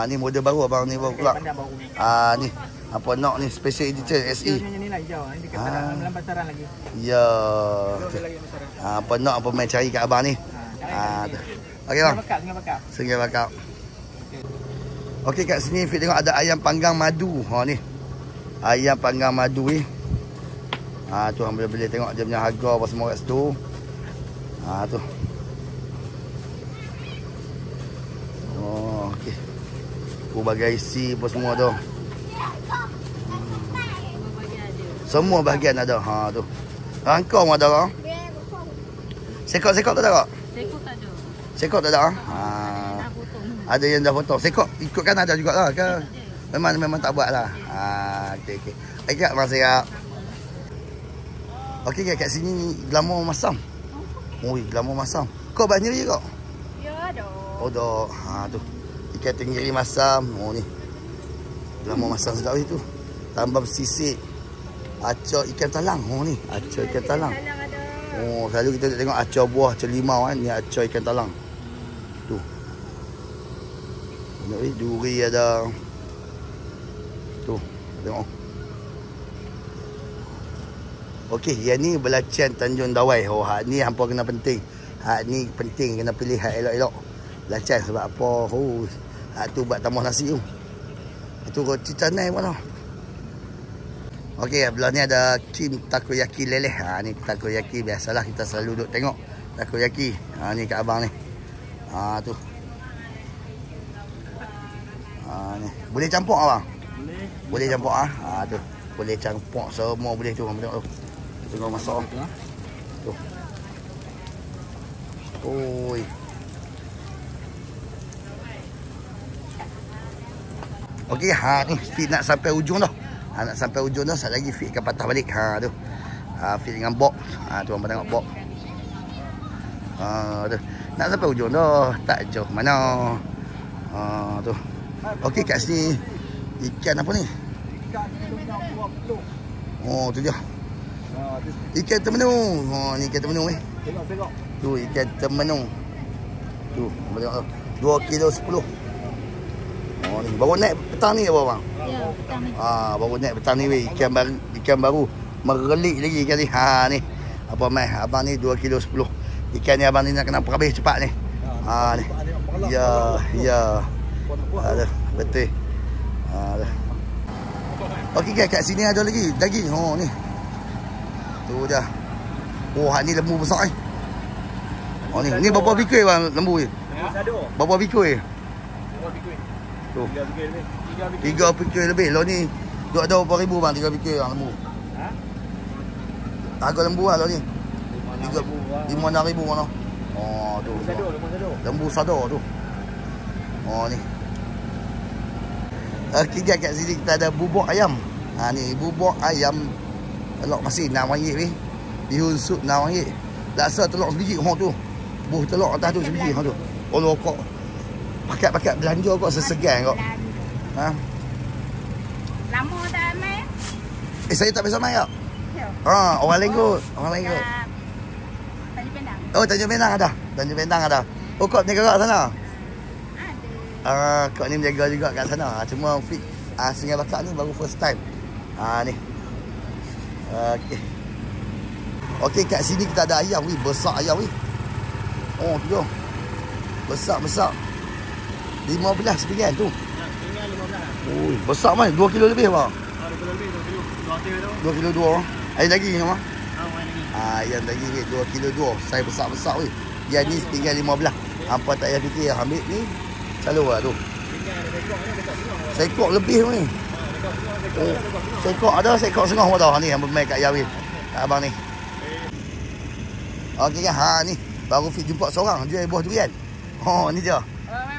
Ni model baru abang ni baru keluar. Pandan baru ni. Ni apa nak ni special edition SE. Ni lah hijau. Ni dekat dalam pasaran lagi. Ya. Apa nak apa main cari kat abang ni. Okey bang. Sungai Bakap. Sungai Bakap. Okey, kat sini Fik tengok ada ayam panggang madu. Ha ni. Ayam panggang madu ni. Ha tu hang boleh tengok dia punya harga apa semua kat situ. Ha tu. Oh, okey. Pelbagai isi apa semua tu. Semua bahagian ada. Ha tu. Rangkong ada ke? Sekok-sekok tak ada? Sekok tak ada. Sekok tak ada? Ha. Ada yang dah potong. Sekok ikutkan ada jugalah ke? Memang tak buat lah. Ha, okey. Okey, Kak, siap. Okey, kat sini glamour masam. Oi, glamour masam. Kau banyak je kau? Ya, ada. Oh, dah. Ha tu. Ikan tenggiri masam. Oh ni. Glamour masam sedap tu. Tambah sisik. Acor ikan talang. Oh ni, acor ikan talang. Oh, selalu kita tengok acor buah, acor limau kan. Ni acor ikan talang. Tu. Ni duri ada. Tu, tengok. Okey, yang ni belacan Tanjung Dawai. Oh, hak ni hampa kena penting. Hak ni penting kena pilih hak elok-elok. Belacan sebab apa? Oh, hak tu buat tambah nasi tu. Itu roti canai mana? Okey, belah ni ada Kim takoyaki leleh. Ha ni takoyaki biasalah kita selalu duk tengok takoyaki. Ha ni kat abang ni. Ha tu. Ha ni. Boleh campur abang? Boleh campur ah. Ha tu. Boleh campur semua boleh tu. Tengok tu. Tengok masak tu. Oi. Okey, ha ni Fik nak sampai ujung dah. Ha, nak sampai ujung dah, sekali lagi Fik akan patah balik. Ha tu. Ha Fik dengan box. Ha tu hangpa tengok box. Ha tu. Nak sampai ujung dah, tak jauh mana. Ha tu. Okey, kat sini ikan apa ni? Oh, tu dia. Ikan temenung. Oh, ni ikan temenung ni. Tengok. Tu ikan temenung. Tu, tengok tu. 2 kilo 10. Oh ni baru naik petang ni apa bang? Ya, petang ni. Baru naik petang ni weh. Ikan baru merelik lagi ikan ni. Ha ni. Apa mai? Abang ni 2 kilo 10. Ikan ni abang ni nak kena habis cepat ni. Ha ni. Ya. Ada betul. Ada. Okey guys, kat sini ada lagi daging. Oh ni. Tu dah. Oh, hak ni lembu besar ni. Oh ni berapa bikul bang lembu ni? Berapa bikul? Tu. 3 bikul lebih. Lo ni duk ada berapa ribu bang 3 bikul bang lembu? Ha? Harga lembu lah lo ni. 5-6 ribu mana? Oh tu. Lembu sadar tu. Oh ni. Okey guys, kat sini kita ada bubuk ayam. Ha ni bubuk ayam telur masin RM6 weh. Bihun sup RM6. Laksa telur sebiji hang tu. Buh telur atas tu sebiji hang tu. Oh kok pakat-pakat belanja kok sesegan kok. Ha? Lama tak main? Saya tak biasa main kak. Ya. Ha, orang lain kot. Tanjung Pinang. Oh, Tanjung Pinang ada. Tanjung Pinang ada. Oh, kau menjaga kat sana? Ada. Kau ni menjaga juga kat sana. Cuma Fik Sungai Bakar ni baru first time. Ni. Okey. Okey, kat sini kita ada ayam weh, besar ayam weh. Oh, tu dia. Besar-besar. 15 sepian tu. Tinggal 15. Oh, besar man. 2 kilo lebih bang. 2 kilo lebih, 2 kilo. 2 kilo 2. Ayam daging ni mah. Main lagi. Ayam daging ni 2 kilo 2. Saiz besar-besar weh. Yang ni tinggal 15. Hampa tak payah fikir ambil ni. Selalu lah tu. Sekok lebih ni. Oh, sekok ada, sekok setengah pun dah. Ni yang bermain kat ayam ni. Kat abang ni. Okey kan, ha ni. Baru Fik jumpa seorang jual buah durian. Oh, ni dia.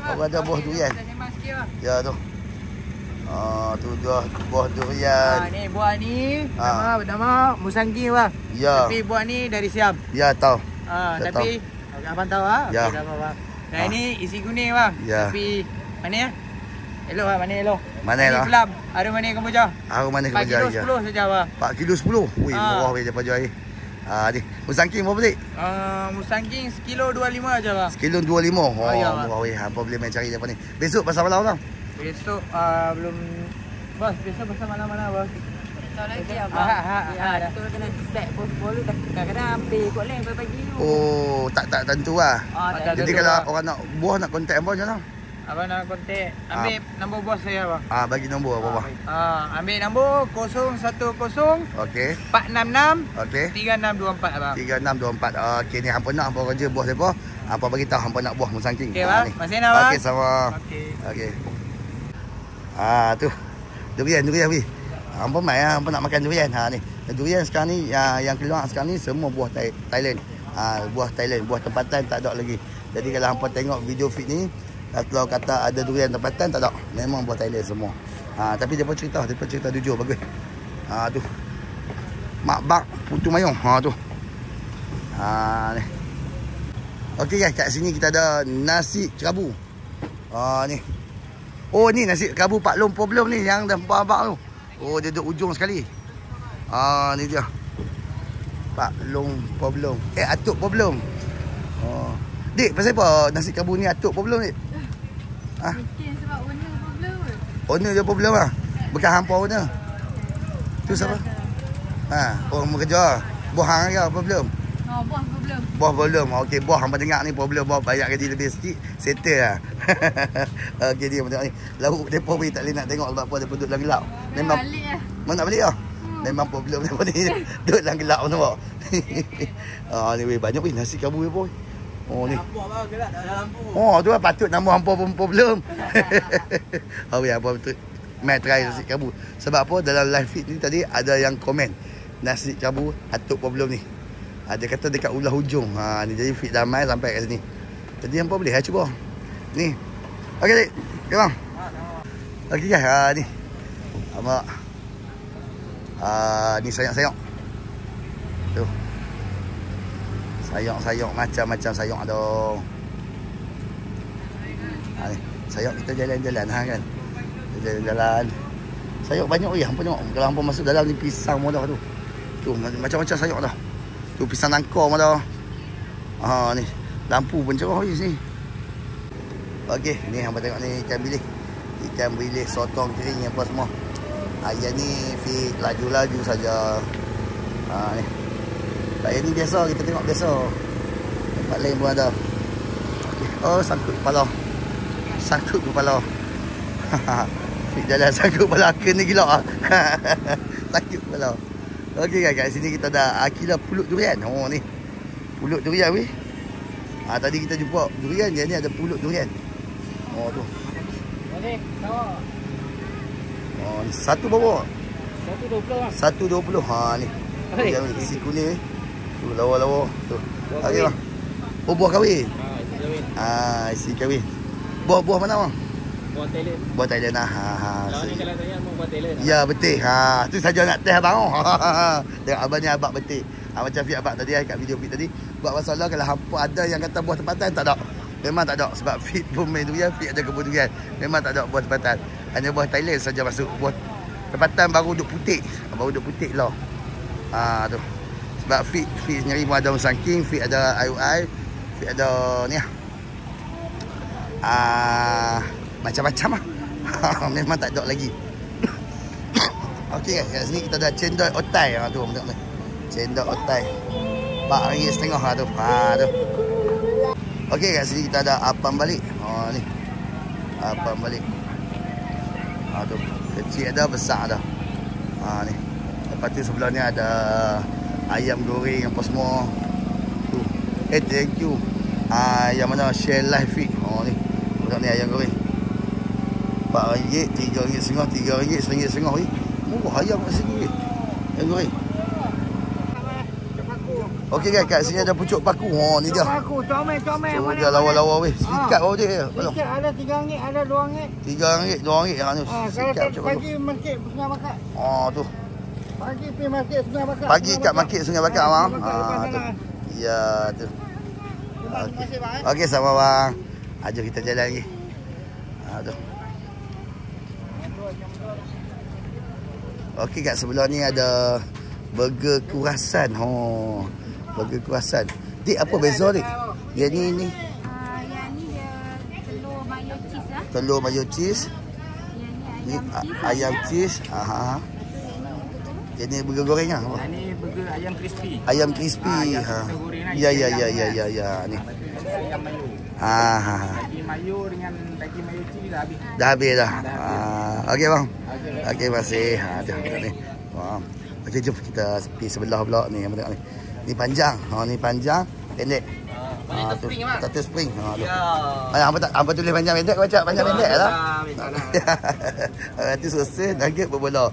Baru ada buah durian. Ya tu. Tu dia buah durian. Ni buah ni bernama Musangking bang. Ya. Tapi buah ni dari Siam. Ya, tahu. Saya Tapi abang tahu Ya. Okey, dah bang. Nah ini isi kuning bang. Ya. Tapi mana ya? Elok bang, mana elok? Mana Ini lah? Pelam. Ada mana Kemboja? Aku mana 4 kilo 10 saja bang. 4 kilo 10. Wih, murah weh dapat jual ni. Ni. Musangking berapa dik? Musangking sekilo 25 aja bang. Sekilo 25. Oh, ya, murah weh. Hampa boleh main cari depan ni. Besok pasal malam bang? Besok belum. Bos, besok pasal mana-mana bos? Tahu lagi ya, Bang. tu kena set bos-bos tu kadang-kadang ambil kot lain pagi tu. Oh, tak tentu lah. tak Jadi tentu, kalau bang. orang nak buah nak kontak apa macam mana? Abang nak kontak. Ambil nombor bos saya bang. Bagi nombor apa? Ambil nombor 010 Okey. 466 Okey. 3624 abang. 3624. Okey, ni hampa nak hampa kerja bos depa. Hampa bagi tahu hampa nak buah musangking. Okey bang. Masih nak bang. Okey, sama. Okey. Tu. Durian weh. Hampa mai hampa nak makan durian. Ni. Durian sekarang ni yang keluar sekarang ni semua buah Thailand. Buah Thailand, buah tempatan tak ada lagi. Jadi kalau hampa tengok video feed ni, kalau kata ada durian tempatan tak ada. Memang buah Thailand semua. Tapi depa cerita jujur bagus. Tu. Mak bak putu mayung. Tu. Ni. Okey guys, kat sini kita ada nasi kerabu. Ni. Oh ni nasi kerabu Pak Long problem ni yang dah abang tu. Oh dia duduk ujung sekali. Ni dia. Pak Long problem. Atuk problem. Dik, pasal apa nasi kerabu ni atuk problem ni? Mungkin sebab owner problem. Owner dia problem lah. Bukan hampa owner. Tu siapa? Orang bekerja. Buah hang ke problem? Buah problem. Buah problem. Okey, buah hampa dengar ni problem buah bayar gaji lebih sikit, settle lah. Okey dia tengok ni. Lauk depa pun tak boleh nak tengok sebab apa dia duduk dalam gelap. Memang Balik lah. Mana nak balik ah? Memang problem depa ni. Duduk dalam gelap nampak. Ni weh banyak weh nasi kerabu depa. Ni. Nampak bang, gelap tak ada lampu. Tu lah patut nama hampa pun problem. Weh apa betul. Mai try nasi kerabu. Sebab apa dalam live feed ni tadi ada yang komen nasi kerabu atuk problem ni. Dia kata dekat ulah hujung. Ni jadi feed damai sampai kat sini. Jadi hampa boleh cuba. Ni. Okey dik. Okey bang. Okey guys, ni. Abang. Ni sayang-sayang. Tu. Sayang-sayang macam-macam sayang ada. Ni. Sayang kita jalan-jalan kan. Jalan-jalan. Sayang banyak weh hampa tengok. Kalau hampa masuk dalam ni pisang pun dah tu. Tu macam-macam sayang dah. Tu pisang nangkau pun dah. Ni. Lampu pun cerah weh sini. Okey, ni hampa tengok ni ikan bilis. Ikan bilis sotong kering apa semua. Yang ni fit laju-laju saja. Ni. Yang ni biasa kita tengok biasa. Tempat lain pun ada. Okay. Sangkut kepala. Sangkut kepala. Fit jalan sangkut kepala kena gila. Sangkut kepala. Okey guys, kat sini kita ada Akila pulut durian. Ni. Pulut durian weh. Tadi kita jumpa durian, dia ni ada pulut durian. Tu. Boleh, tahu. Ni satu berapa? 120 bang. 120. Ni. Yang isi kuning ni. Tu lawa-lawa. Tu. Okey bang. Buah kahwin. Isi kahwin. Buah mana bang? Buah Thailand. Buah Thailand lah. Kalau ni kalau saya mau buah Thailand. Ya betul. Tu saja nak test abang. Tengok abang ni abang betul. Macam Fiat abang tadi kat video Fiat tadi. Buat masalah kalau hampa ada yang kata buah tempatan tak ada. Memang tak ada sebab Fit pun main durian, Fit ada kebun durian. Memang tak ada buah tempatan. Hanya buah Thailand saja masuk. Buah tempatan baru duduk putih. Baru duduk putih lah. Tu. Sebab Fit sendiri pun ada musangking, Fit ada IUI, Fit ada ni lah. Macam-macam lah. Memang tak ada lagi. Okey guys, kat sini kita ada cendol otai. Tu tengok ni. Cendol otai. RM4.5 lah tu. Tu. Okey kat sini kita ada apam balik. Ni. Apam balik. Tu. Kecil ada, besar ada. Ni. Lepas tu sebelah ni ada ayam goreng apa semua. Tu. Thank you. Yang mana share live feed. Ni. Tengok ni ayam goreng. RM4, RM3.5, RM3, RM1.5 ni. Murah ayam kat sini. Ayam goreng. Okey guys, kat sini ada pucuk paku. Ni dia. Paku, comel. So, dia lawa-lawa weh. Sikat baru dia. Sikat ada RM3, ada RM2. RM3, RM2 ni. Kalau tak pagi market Sungai Bakar. Tu. Pagi pergi market Sungai Bakar. Pagi kat market Sungai Bakar bang. Tu. Ya, tu. Okey, sama bang. Jom kita jalan lagi. Tu. Okey, kat sebelah ni ada burger kurasan. Burger kurasan. Dik, apa beza dik? Yang ni. Yang ni dia telur mayo cheese lah. Telur mayo cheese. Yang ni Ayam cheese. Ini burger goreng lah. Ini burger ayam crispy. Ayam crispy. Ya. Ni. Ayam mayo. Daging mayo dengan daging mayo cili dah habis. Dah habis dah. Okey bang. Okey masih. Ni. Okey jom kita pergi sebelah pula ni yang tengok ni. Ni panjang. Ni panjang, pendek. Satu spring. Ya. Apa tulis panjang pendek kau baca panjang pendek lah. Tu sosej nugget berbola.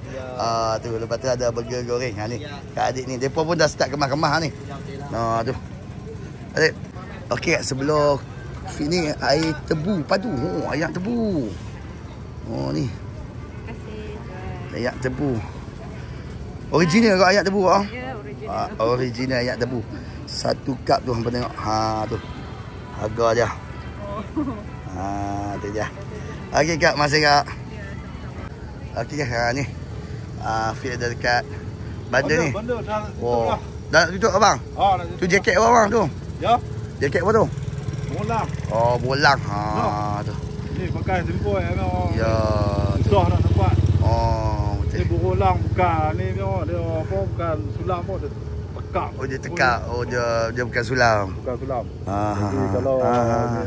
Tu lepas tu ada burger goreng. Ni kat adik ni depa pun dah start kemas-kemas ni. Tu. Adik. Okey kat sebelah sini air tebu padu. Ayak tebu. Ni. Ayak tebu. Original ke ayak tebu ah? Ya, original. Original ayak tebu. 1 cup tu hampa tengok. Tu. Harga dia. Tu dia. Okey kak, masih kak. Okey kak, ni. Fit ada dekat bandar ni. Bandar dah. Dah nak tutup abang? Dah Tu jaket apa abang tu? Ya. Jaket apa tu? Bolang. Bolang. Tu. Ni pakai sempoi memang. Ya. Susah nak nampak. Betul. Ni bolang bukan ni memang dia apa bukan sulam pun dia tekak. Dia tekak. Dia bukan sulam. Bukan sulam. Jadi kalau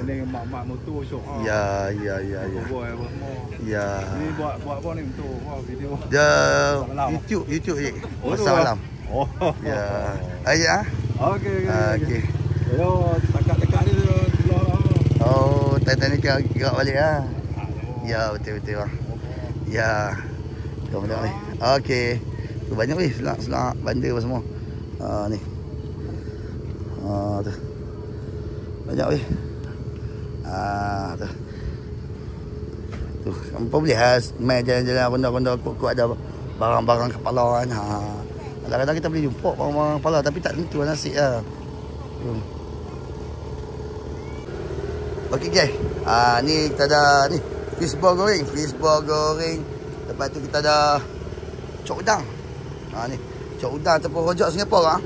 ni mak-mak motor syok. Ya. Buat apa semua. Ya. Ni buat apa ni untuk video. Dia YouTube je. Masa malam. Ya. Ayah. Okey. Yo, tekak-tekak ni keluar. Titanic gerak balik lah. Ya, betul bang. Ya. Kau tengok ni. Okey. Tu banyak weh selak bandar apa semua. Ni. Tu. Banyak weh. Tu. Tu, hampa boleh main jalan-jalan benda-benda kuat-kuat ada barang-barang kepala kan. Kadang-kadang kita boleh jumpa barang-barang kepala tapi tak tentu nasib lah. Okey guys. Ni kita ada ni fishball goreng. Lepas tu kita ada cok udang. Ni cok udang ataupun rojak Singapura ah.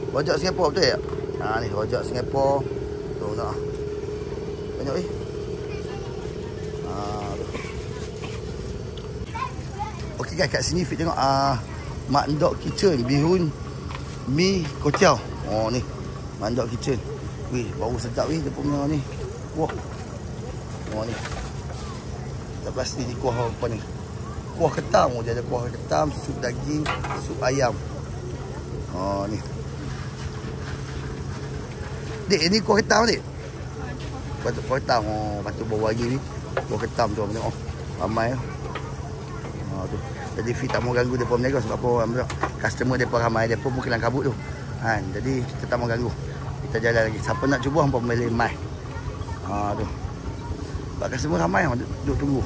Rojak Singapura betul tak? Ni rojak Singapura. Tu nak. Banyak weh. Okey guys, kat sini Fit tengok Mak Ndok Kitchen bihun mi kocau. Ni Mak Ndok Kitchen. Weh, bau sedap weh dia punya ni. Wah. Ni. Lepas ni kuah apa ni? Kuah ketam. Dia ada kuah ketam, sup daging, sup ayam. Ni. Dek, ini kuah ketam dik? Kuah ketam. Patut bawa lagi ni. Kuah ketam tu tengok. Ramai. Tu. Jadi Fit tak mau ganggu depa berniaga sebab apa? Customer depa ramai, depa pun kelang kabut tu. Jadi kita tak mau ganggu. Kita jalan lagi. Siapa nak cuba hampa boleh mai. Tu. Sebab customer ramai duduk tunggu.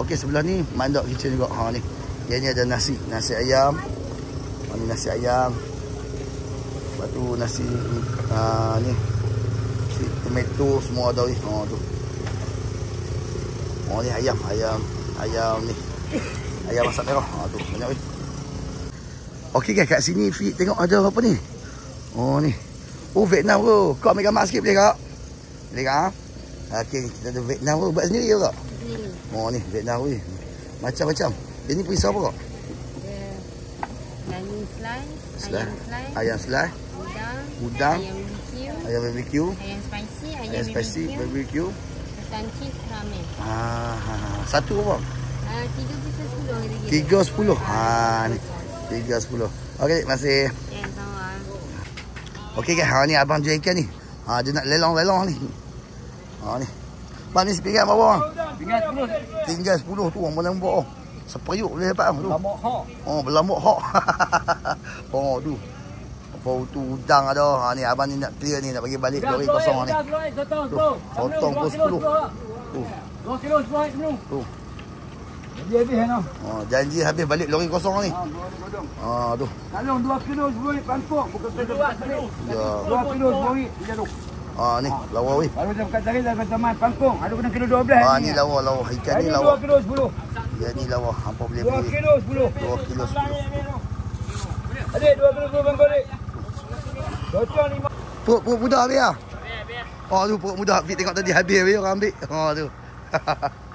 Okey, sebelah ni Mak Ndok Kitchen juga. Ni. Dia ni ada nasi ayam. Ni nasi ayam. Lepas tu nasi ni tomato semua ada ni. Tu. Ni ayam ni. Ayam masak merah. Tu banyak weh. Okey guys, kat sini Fit tengok ada apa ni? Ni. Vietnam bro. Kau ambil gambar sikit boleh tak? Boleh tak? Okey, kita ada Vietnam bro. Buat sendiri ke tak? Ni Vietnam weh. Macam-macam. Dia ni puisi apa kak? Daging slice, ayam slice, udang, ayam BBQ, ayam spicy, BBQ, dan cheese ramen. Satu apa? 3 pieces 10. Ni. 3.10. Okey, masih. Sama. Okey guys, ni abang jual ikan ni. Dia nak lelong-lelong ni. Ni. Bang ni sepinggan berapa bang? Tinggal 10 tu orang boleh buat. Seperiuk boleh dapat tu. Belamuk hak. Belamuk hak. Tu. Apa tu udang ada. Ni abang ni nak clear ni, nak bagi balik lori kosong ni. Potong pun 10. Tu. 2 kilo sebuah dulu. Tu. Dia habis kan. Janji habis balik lori kosong ni. Tu. Kalau 2 kilo sebuah pampuk bukan 2 kilo. Ya. 2 kilo sebuah dia tu. Ni lawa weh. Baru dia kat cari dah teman pampung. Ada kena kilo 12 ni lawa. Ikan ni lawa. 2 kilo 10. Dia ni lawa. Hampa boleh 2 beli. kilo 10. 2 kilo 10. Adik 2 kilo 10 bang balik. Cocok ni. Perut muda habis ah. Tu perut muda. Fit tengok tadi habis orang ambil. Tu.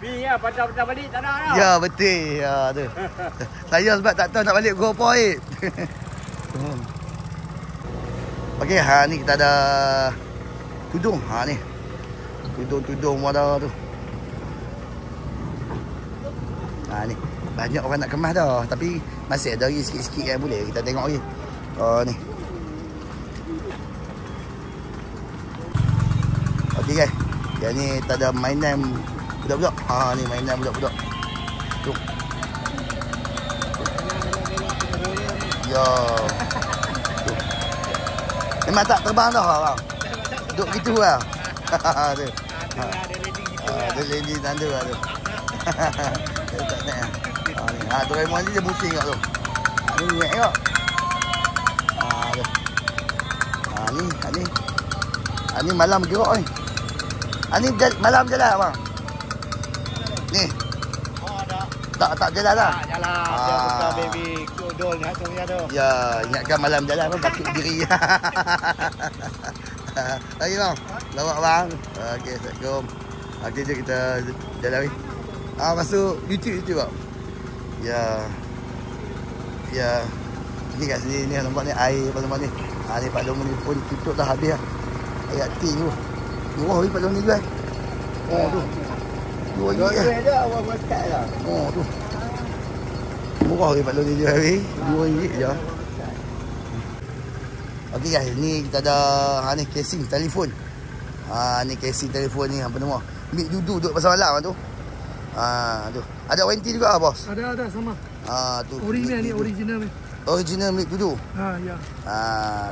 Bi ya, patah-patah balik tak nak dah. Ya, betul. Ya, tu. Saya sebab tak tahu nak balik Gua Point. Okey, ni kita ada tudung. Ni. Tudung ada tu. Ni. Banyak orang nak kemas dah. Tapi masih ada lagi sikit-sikit yang boleh. Kita tengok lagi. Ni. Okey guys. Yang ni kita ada mainan budak-budak. Ni mainan budak-budak. Tu. Ya. Tu. Memang tak terbang dah bang. Duduk gitu lah. Tu. Ada landing tanda lah tu. Tak naik lah. Doraemon ni dia pusing kat tu. Ni naik tengok. Tu. Ni malam gerak ni. Ni malam jalan bang. Ni. Tak jalan lah. Jalan. Dia buka baby kudul nak tu ya tu. Ya, ingatkan malam jalan pun takut diri. Lagi bang. Lawak bang. Okey, assalamualaikum. Okey, jom kita jalan ni. Masuk YouTube bang. Ya. Ni kat sini ni nampak ni air apa nampak ni. Ni Pak Long ni pun tutup dah habis dah. Ayat ting tu. Murah ni Pak Long ni jual. Tu. RM2 ada awak buat dah. Tu. Murah ni Pak Long ni jual ni. RM2 je. Okey guys, ni kita ada ni casing telefon. Ni casing telefon ni apa nama? Mik duduk pasal malam tu. Tu. Ada warranty juga bos? Ada sama. Tu. Original ni, original ni. Original mik duduk. Ya.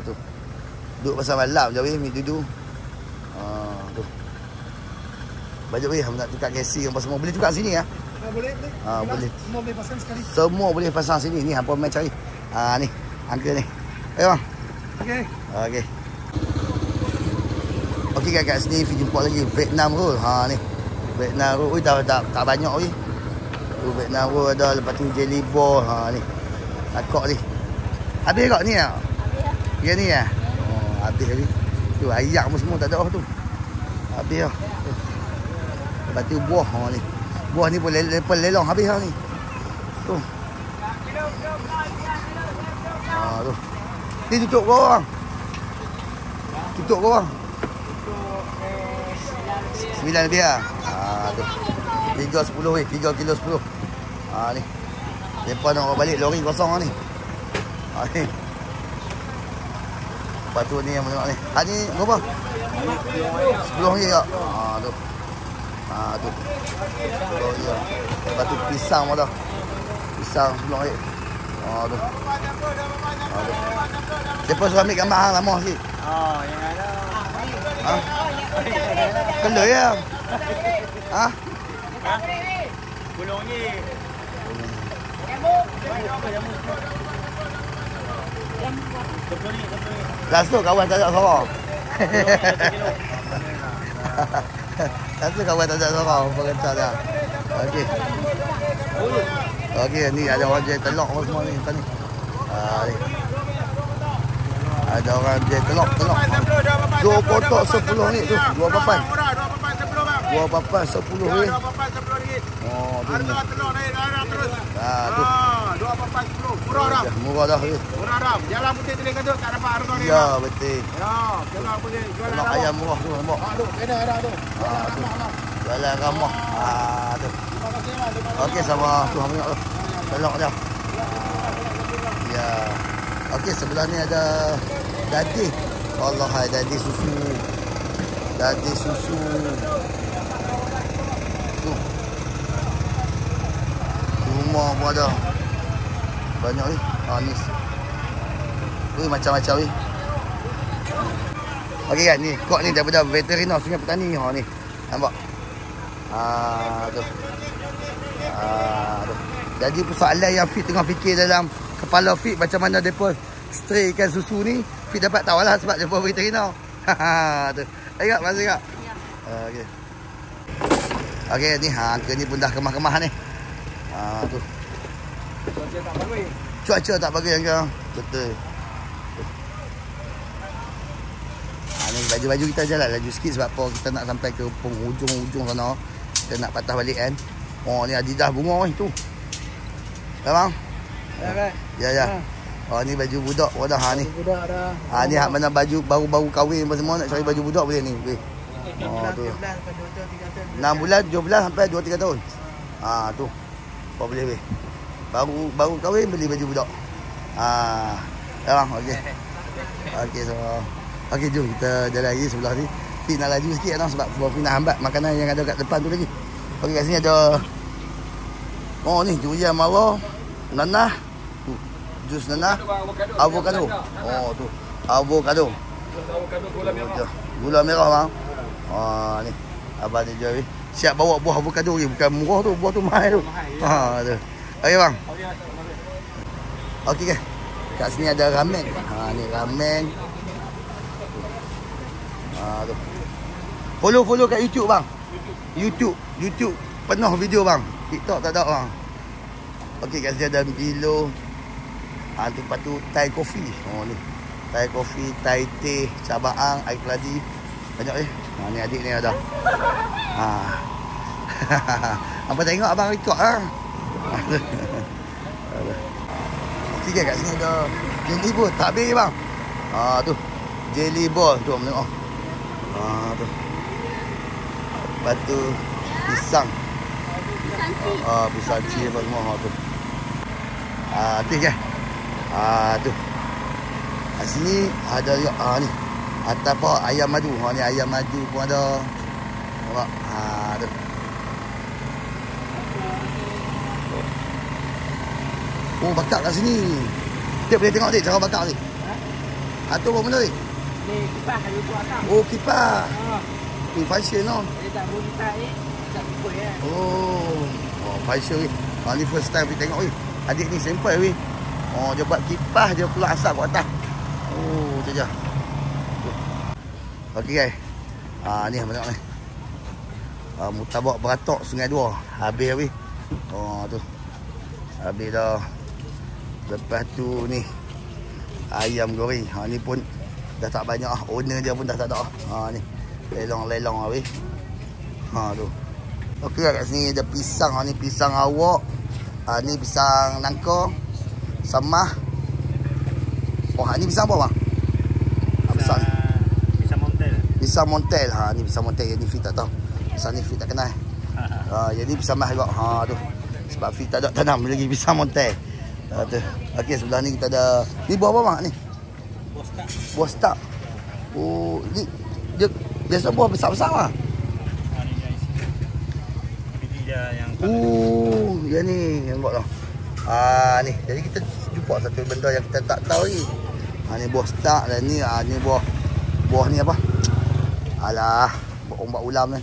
Tu. Duduk pasal malam je weh mik duduk. Tu. Banyak weh nak tukar casing apa semua. Boleh tukar sini ya? Boleh. Boleh. Semua boleh pasang sekali. Semua boleh pasang sini. Ni hampa main cari. Ni. Angka ni. Bang. Okey. Okey kat sini pergi jumpa lagi Vietnam Roll. Ni. Vietnam Roll. Ui tak banyak weh. Tu Vietnam Roll ada, lepas tu jelly ball. Ni. Akak ni. Habis kak ni ah? Habis. Ya ni ah. Habis lagi. Tu ayak pun semua tak ada tu. Habis dah. Lepas tu buah ni. Buah ni pun lelong habis dah ni. Tu. Tu. Ni tutup kau orang. Tutup kau orang. 9 lebih ah. Tu. 3.10 weh, 3 kilo 10. Ni. Depan nak balik lori kosong ni. Ni. Lepas tu ni yang menengok ni. Ni berapa? RM10 tak? Tu. Tu. Oh ya. Lepas tu pisang pun dah. Pisang RM10. Tu. Depa suruh ambil gambar hang lama sikit. Yang ada. Keloi ya. Pulung ni. Last tu kawan tak ada sorang. Last tu kawan tak ada sorang. Perencah dah. Okey. Okey, ni ada orang jual telok semua ni. Ni. Ni. Ada orang jual telok. 2 kotak 10 ni tu. 2 papan. 2 papan 10 ni. 2 papan RM10. Tu ni. Harga telur naik darah terus. Tu. 2 papan 10. Murah dah. Murah dah. Murah dah. Jalan putih telik kadut tak dapat harga ni. Ya, betul. Ya, jalan putih jualan Telok ayam murah tu nampak. Kena ada tu. Tu. Jualan ramah. Tu. Terima kasih lah. Okey sama tu hang tengok tu. Telok dia. Ya. Okey sebelah ni ada daging. Allah hai daging susu. Daging susu. Tu. Rumah pun ada. Banyak ni. Ni. Tu macam-macam ni. Okey kan ni kok ni daripada veteriner Sungai Petani ni. Nampak? Tu. Tu. Jadi persoalan yang Fit tengah fikir dalam kepala Fit macam mana depa straighkan susu ni, Fit dapat tahu lah sebab depa veteriner. Tu. Ayat masih tak? Okey. Okey ni angka ni pun dah kemah-kemah ni. Tu. Cuaca tak bagus. Cuaca tak bagus angka. Betul. Ni baju-baju kita jalan laju sikit sebab apa kita nak sampai ke ujung-ujung sana. kita nak patah balik kan. Oh ni Adidas bunga ni tu. Ya bang? Ya. Oh ni baju budak dah ni. Budak dah. Ni hak mana baju baru-baru kahwin apa semua nak cari baju budak boleh ni. Oh tu. 6 bulan 17 sampai 2-3 tahun. Tu. Apa boleh weh. Baru kahwin beli baju budak. Ya bang, okey. Okey so. Okey jom kita jalan lagi sebelah ni. Nak laju sikit kan sebab nak hambat makanan yang ada kat depan tu lagi. Okey kat sini ada ni durian mara, nanah, jus nanah, avocado. Tu. Avocado gula merah bang. Ni abang ni jual ni. Siap bawa buah avocado ni, bukan murah tu, buah tu mahal tu. Tu. Okey bang. Okey ke? Kat sini ada ramen. Ni ramen. Tu. Follow kat YouTube bang. YouTube penuh video bang. TikTok tak ada bang. Okey kat sini ada Milo. Lepas tu Thai coffee. Ni. Thai coffee, Thai teh, cabaang, air keladi. Banyak ni adik ni ada. Apa tengok abang rekod Okey kat sini ada jelly ball. Tak habis bang. Tu. Jelly ball tu tengok. Tu. Lepas tu pisang. Pisang cili apa semua tu. Tu ke? Tu. Kat sini ada ni. Atas apa ayam madu. Ni ayam madu pun ada. Nampak? Tu. Oh bakar kat sini. Dia boleh tengok dia cara bakar ni. Tu apa benda ni? Ni kipas hari buat tak. Oh kipas. Ni fashion tau. Dia tak boleh tak tak kuih kan. Oh fashion ni. Ni first time kita tengok ni. Adik ni sample ni. Dia buat kipas dia keluar asap kat atas. Tu je. Okey guys. Ni apa tengok ni. Mutabak beratok Sungai Dua. Habis weh. Tu. Habis dah. Lepas tu ni ayam goreng. Ni pun dah tak banyak owner dia pun dah tak ada. Ni lelong-lelong weh. Tu. Okey kat sini ada pisang. Ni pisang awak. Ni pisang nangka. Samah. Ni pisang apa bang? Pisang montel. Pisang montel. Ni pisang montel. Yang ni Fit tak tahu. Pisang ni Fit tak kenal. Yang ni pisang mah juga. Tu. Sebab Fit tak ada tanam lagi pisang montel. Tu. Okey sebelah ni kita ada. Ni buah apa bang ni? Buah stak. Ni dia biasa buah besar-besar lah. Biji dia yang yang ni nampak tak? Ni. Jadi kita jumpa satu benda yang kita tak tahu ni. Ni buah stak dan ni ni buah ni apa? Alah, buah ombak ulam kan.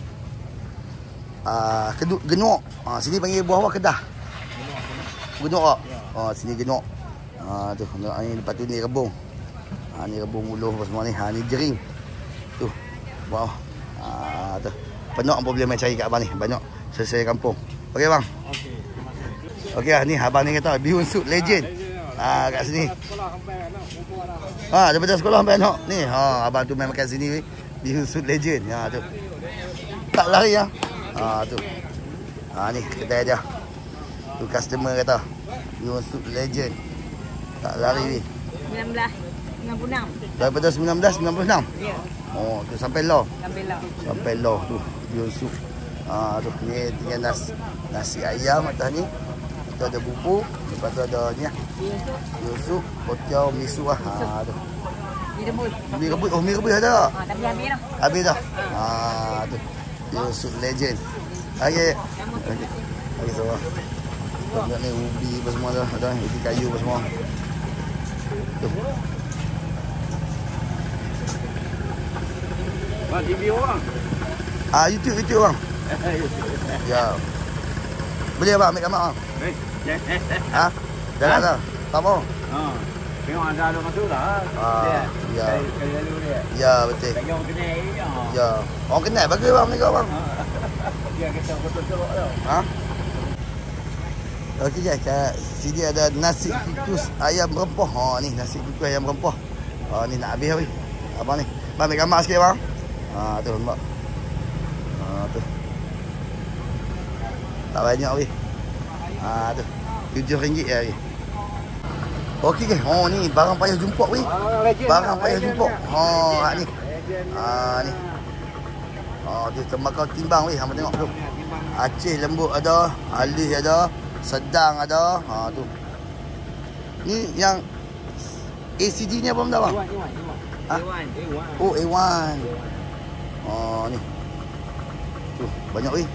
Genuk. Sini panggil buah apa? Kedah. Genuk tak? Sini genuk. Tu, ni lepas tu ni rebung. Ni rebung uluh apa semua ni. Ni jering. Tu. Buah. Tu. Penuh problem yang cari kat abang ni. Banyak selesai kampung. Okey bang. Okey ni abang ni kata bihun soup legend. Kat sini. Daripada sekolah sampai nak. Ni abang tu main makan sini bihun soup legend. Tu. Tak lari tu. Ni kedai dia. Tu customer kata bihun soup legend. Tak lari 1996. Daripada 1996. Ya. Tu sampai low. Sampai low tu bihun soup. Tu ni tinggal nasi ayam atas ni. Kita ada bubuk, lepas tu ada ni bihun soup, kotiau, miso tu. Mi rebus. Mi rebus ada. Tapi habis dah. Habis dah. Tu. Bihun soup legend. Okey. Semua. Tengok ni ubi apa semua dah. Ada ubi kayu apa semua. Tu. TV orang. YouTube bang. Ya. Boleh abang ambil gambar bang? Jangan lah. Tak mau. Tengok ada orang tu lah. Ya. Kali lalu dia. Ya betul. Bagi orang kenal je. Ya. Orang kenal bagi bang mereka bang. Dia kata betul-betul tau. Okey guys, kat sini ada nasi kukus ayam rempah. Ni nasi kukus ayam rempah. Ni nak habis weh. Abang ni. Bang ambil gambar sikit bang. Tu nampak. Tu. Tak banyak weh. Tu. RM7 ya weh. Okey ke? Oh ni barang payah jumpa weh. Barang payah jumpa. Ni. Ni. Dia tembakau timbang weh. Hang tengok tu. Aceh lembut ada, Alih ada, Sedang ada. Tu. Ni yang ACD ni apa benda bang? A1. Oh A1. Ni. Tu banyak weh.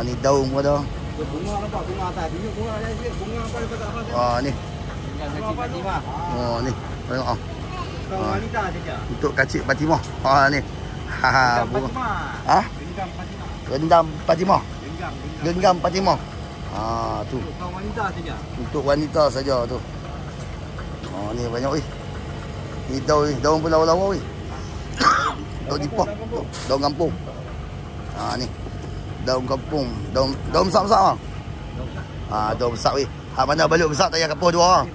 Ni daun pun ada. Bunga nampak bunga atas. Tunjuk bunga dia sikit. Bunga apa dekat atas. Ni. Ni. Tengok Wanita saja. untuk kacik Fatimah. Ni. Fatimah. Rendam Fatimah. Genggam Fatimah. Tu. Untuk wanita saja. Untuk wanita saja tu. Ni banyak weh. Ni daun pun lawa-lawa weh. Daun nipah. Daun kampung. Ni. Daun kampung. Daun besar-besar bang. Daun besar weh. Mana baluk besar tak payah kapur dua orang.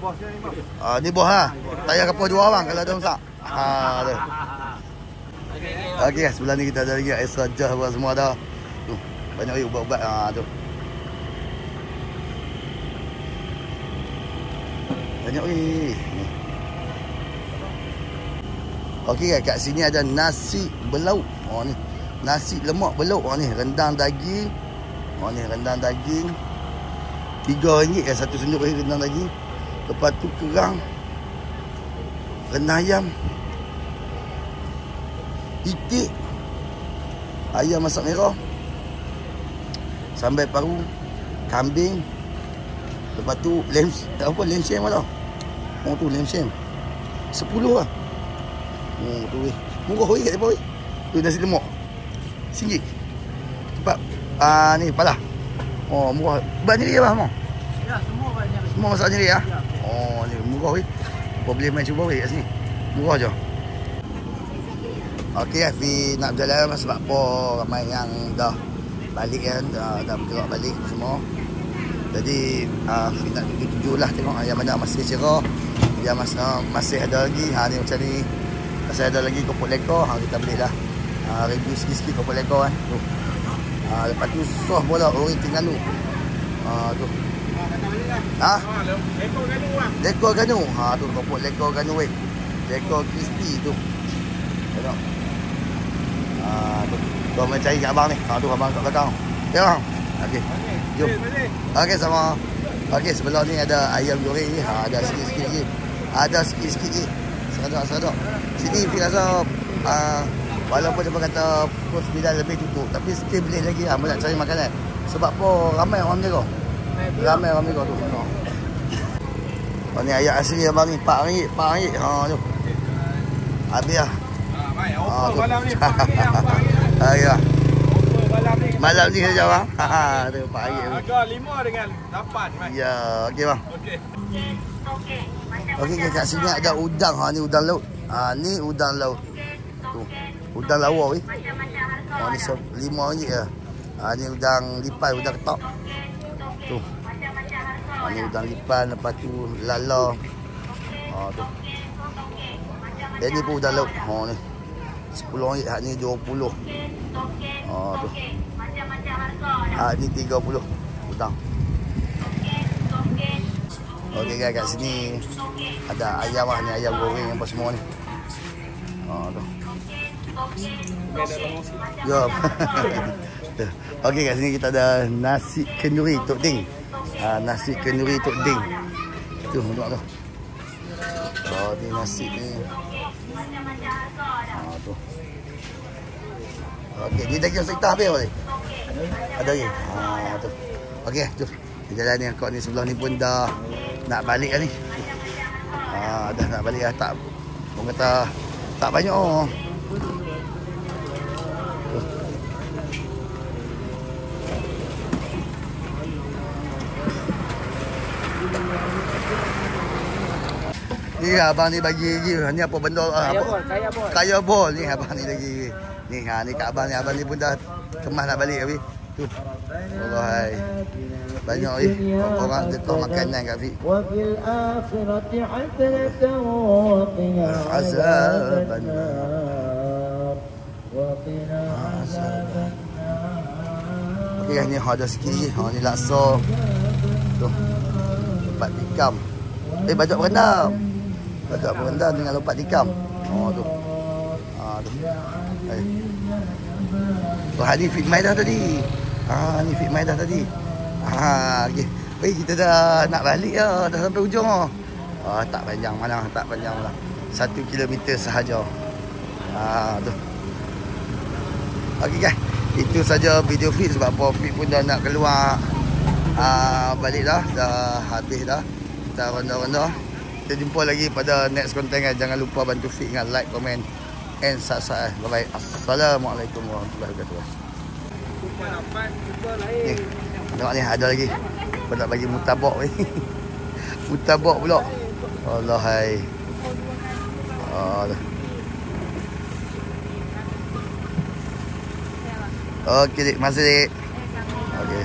Ni bos lah. Tak payah kapur dua orang kalau daun besar. Tu. Okey, sebelah ni kita ada lagi extra jas apa semua ada. Tu. Banyak weh ubat-ubat. Tu. Banyak weh. Okey, kat sini ada nasi berlauk. Ni. Nasi lemak berlauk. Ni rendang daging. Ni rendang daging. RM3 satu senduk rendang daging. Lepas tu kerang. Rendang ayam. Itik. Ayam masak merah. Sambal paru. Kambing. Lepas tu lem shem lah. Tu lem shem. 10 lah. Tu weh. Murah weh kat depan weh. Tu nasi lemak. RM1. Cepat. Ni palah. Murah. Buat sendiri abang? Ya, semua banyak. Semua masak sendiri ya? Ni murah weh. Kau boleh main cuba weh kat sini. Murah je. Okey, Afi nak berjalan sebab apa ramai yang dah balik kan, dah bergerak balik semua. Jadi Afi nak tuju lah tengok yang mana masih cerah, yang masih ada lagi. Ni macam ni. Masih ada lagi kopok lekor, kita belilah. Review sikit-sikit kopok lekor kan. Tu. Lepas tu sos pula ori Terengganu. Tu. Lekor ganu bang. Lekor ganu. Tu kopok lekor ganu weh. Lekor crispy tu. Tengok. Tu. Kau main cari kat abang ni. Tu abang kat belakang. Ya bang. Okey. Jom. Okey sama. Okey, sebelah ni ada ayam goreng ni. Ada sikit-sikit lagi. Ada sikit-sikit lagi. Sedap-sedap. Sini Fi rasa walaupun dia kata pukul 9 lebih tutup, tapi still boleh lagi lah nak cari makanan. Sebab apa ramai orang jaga. Ramai orang jaga tu. Ni ayam asli abang ni RM4. Tu. Habis lah. Baik, offer malam ni RM4. Ya. Malam ni. Malam ni saja bang. Tu RM4. Harga 5 dengan 8. Ya, okey bang. Okey. Okey, kat sini ada udang. Ni udang laut. Ni udang laut. Tu. Udang lawa weh. Ni RM5 je. Ni udang lipan, udang ketak. Tu. Ni udang lipan, lepas tu lala. Tu. Ni pun udang laut. Ni RM10, ni RM20. Tu. Ni RM30 udang. Okey guys, kat sini ada ayam lah ni, ayam goreng apa semua ni. Tu. Ya. Okey, kat sini kita ada nasi kenduri Tok Ding. Nasi kenduri Tok Ding. Tu tengok tu. Ni nasi ni. Tu. Okey, ni daging sekitar habis boleh? Ada lagi? Tu. Okey, tu. Jalan ni kau ni sebelah ni pun dah nak balik lah ni. Dah nak balik lah. Tak, orang kata tak banyak orang. Ni abang ni bagi lagi. Ni apa benda? Kaya bol. Ni abang ni lagi. Ni ni kat abang ni. Abang ni pun dah kemas nak balik habis. Tu. Alright. Banyak orang dekat makanan kat Fik. Wa fil akhirati hasanatan wa qina azabannar. Wa qina azabannar. Okey, ni ada sikit lagi. Ni laksa. Tu. Lompat tikam. Bajak berendam. Bajak berendam dengan lompat tikam. Tu. Tu. Ni fit mai dah tadi. Ni fit mai dah tadi. Okey. Kita dah nak balik dah. Dah sampai hujung dah. Tak panjang mana. Tak panjang lah. 1 kilometer sahaja. Tu. Okey guys. Itu saja video Fit sebab Fit pun dah nak keluar balik dah. Dah habis dah. Kita ronda-ronda. Kita jumpa lagi pada next content kan. Jangan lupa bantu Fit dengan like, comment and subscribe. Bye bye. Assalamualaikum warahmatullahi wabarakatuh. Ni. Tengok ni ada lagi. Kau nak bagi mutabak ni. Mutabak pula. Allah hai. Okey dik, masih dik. Okey.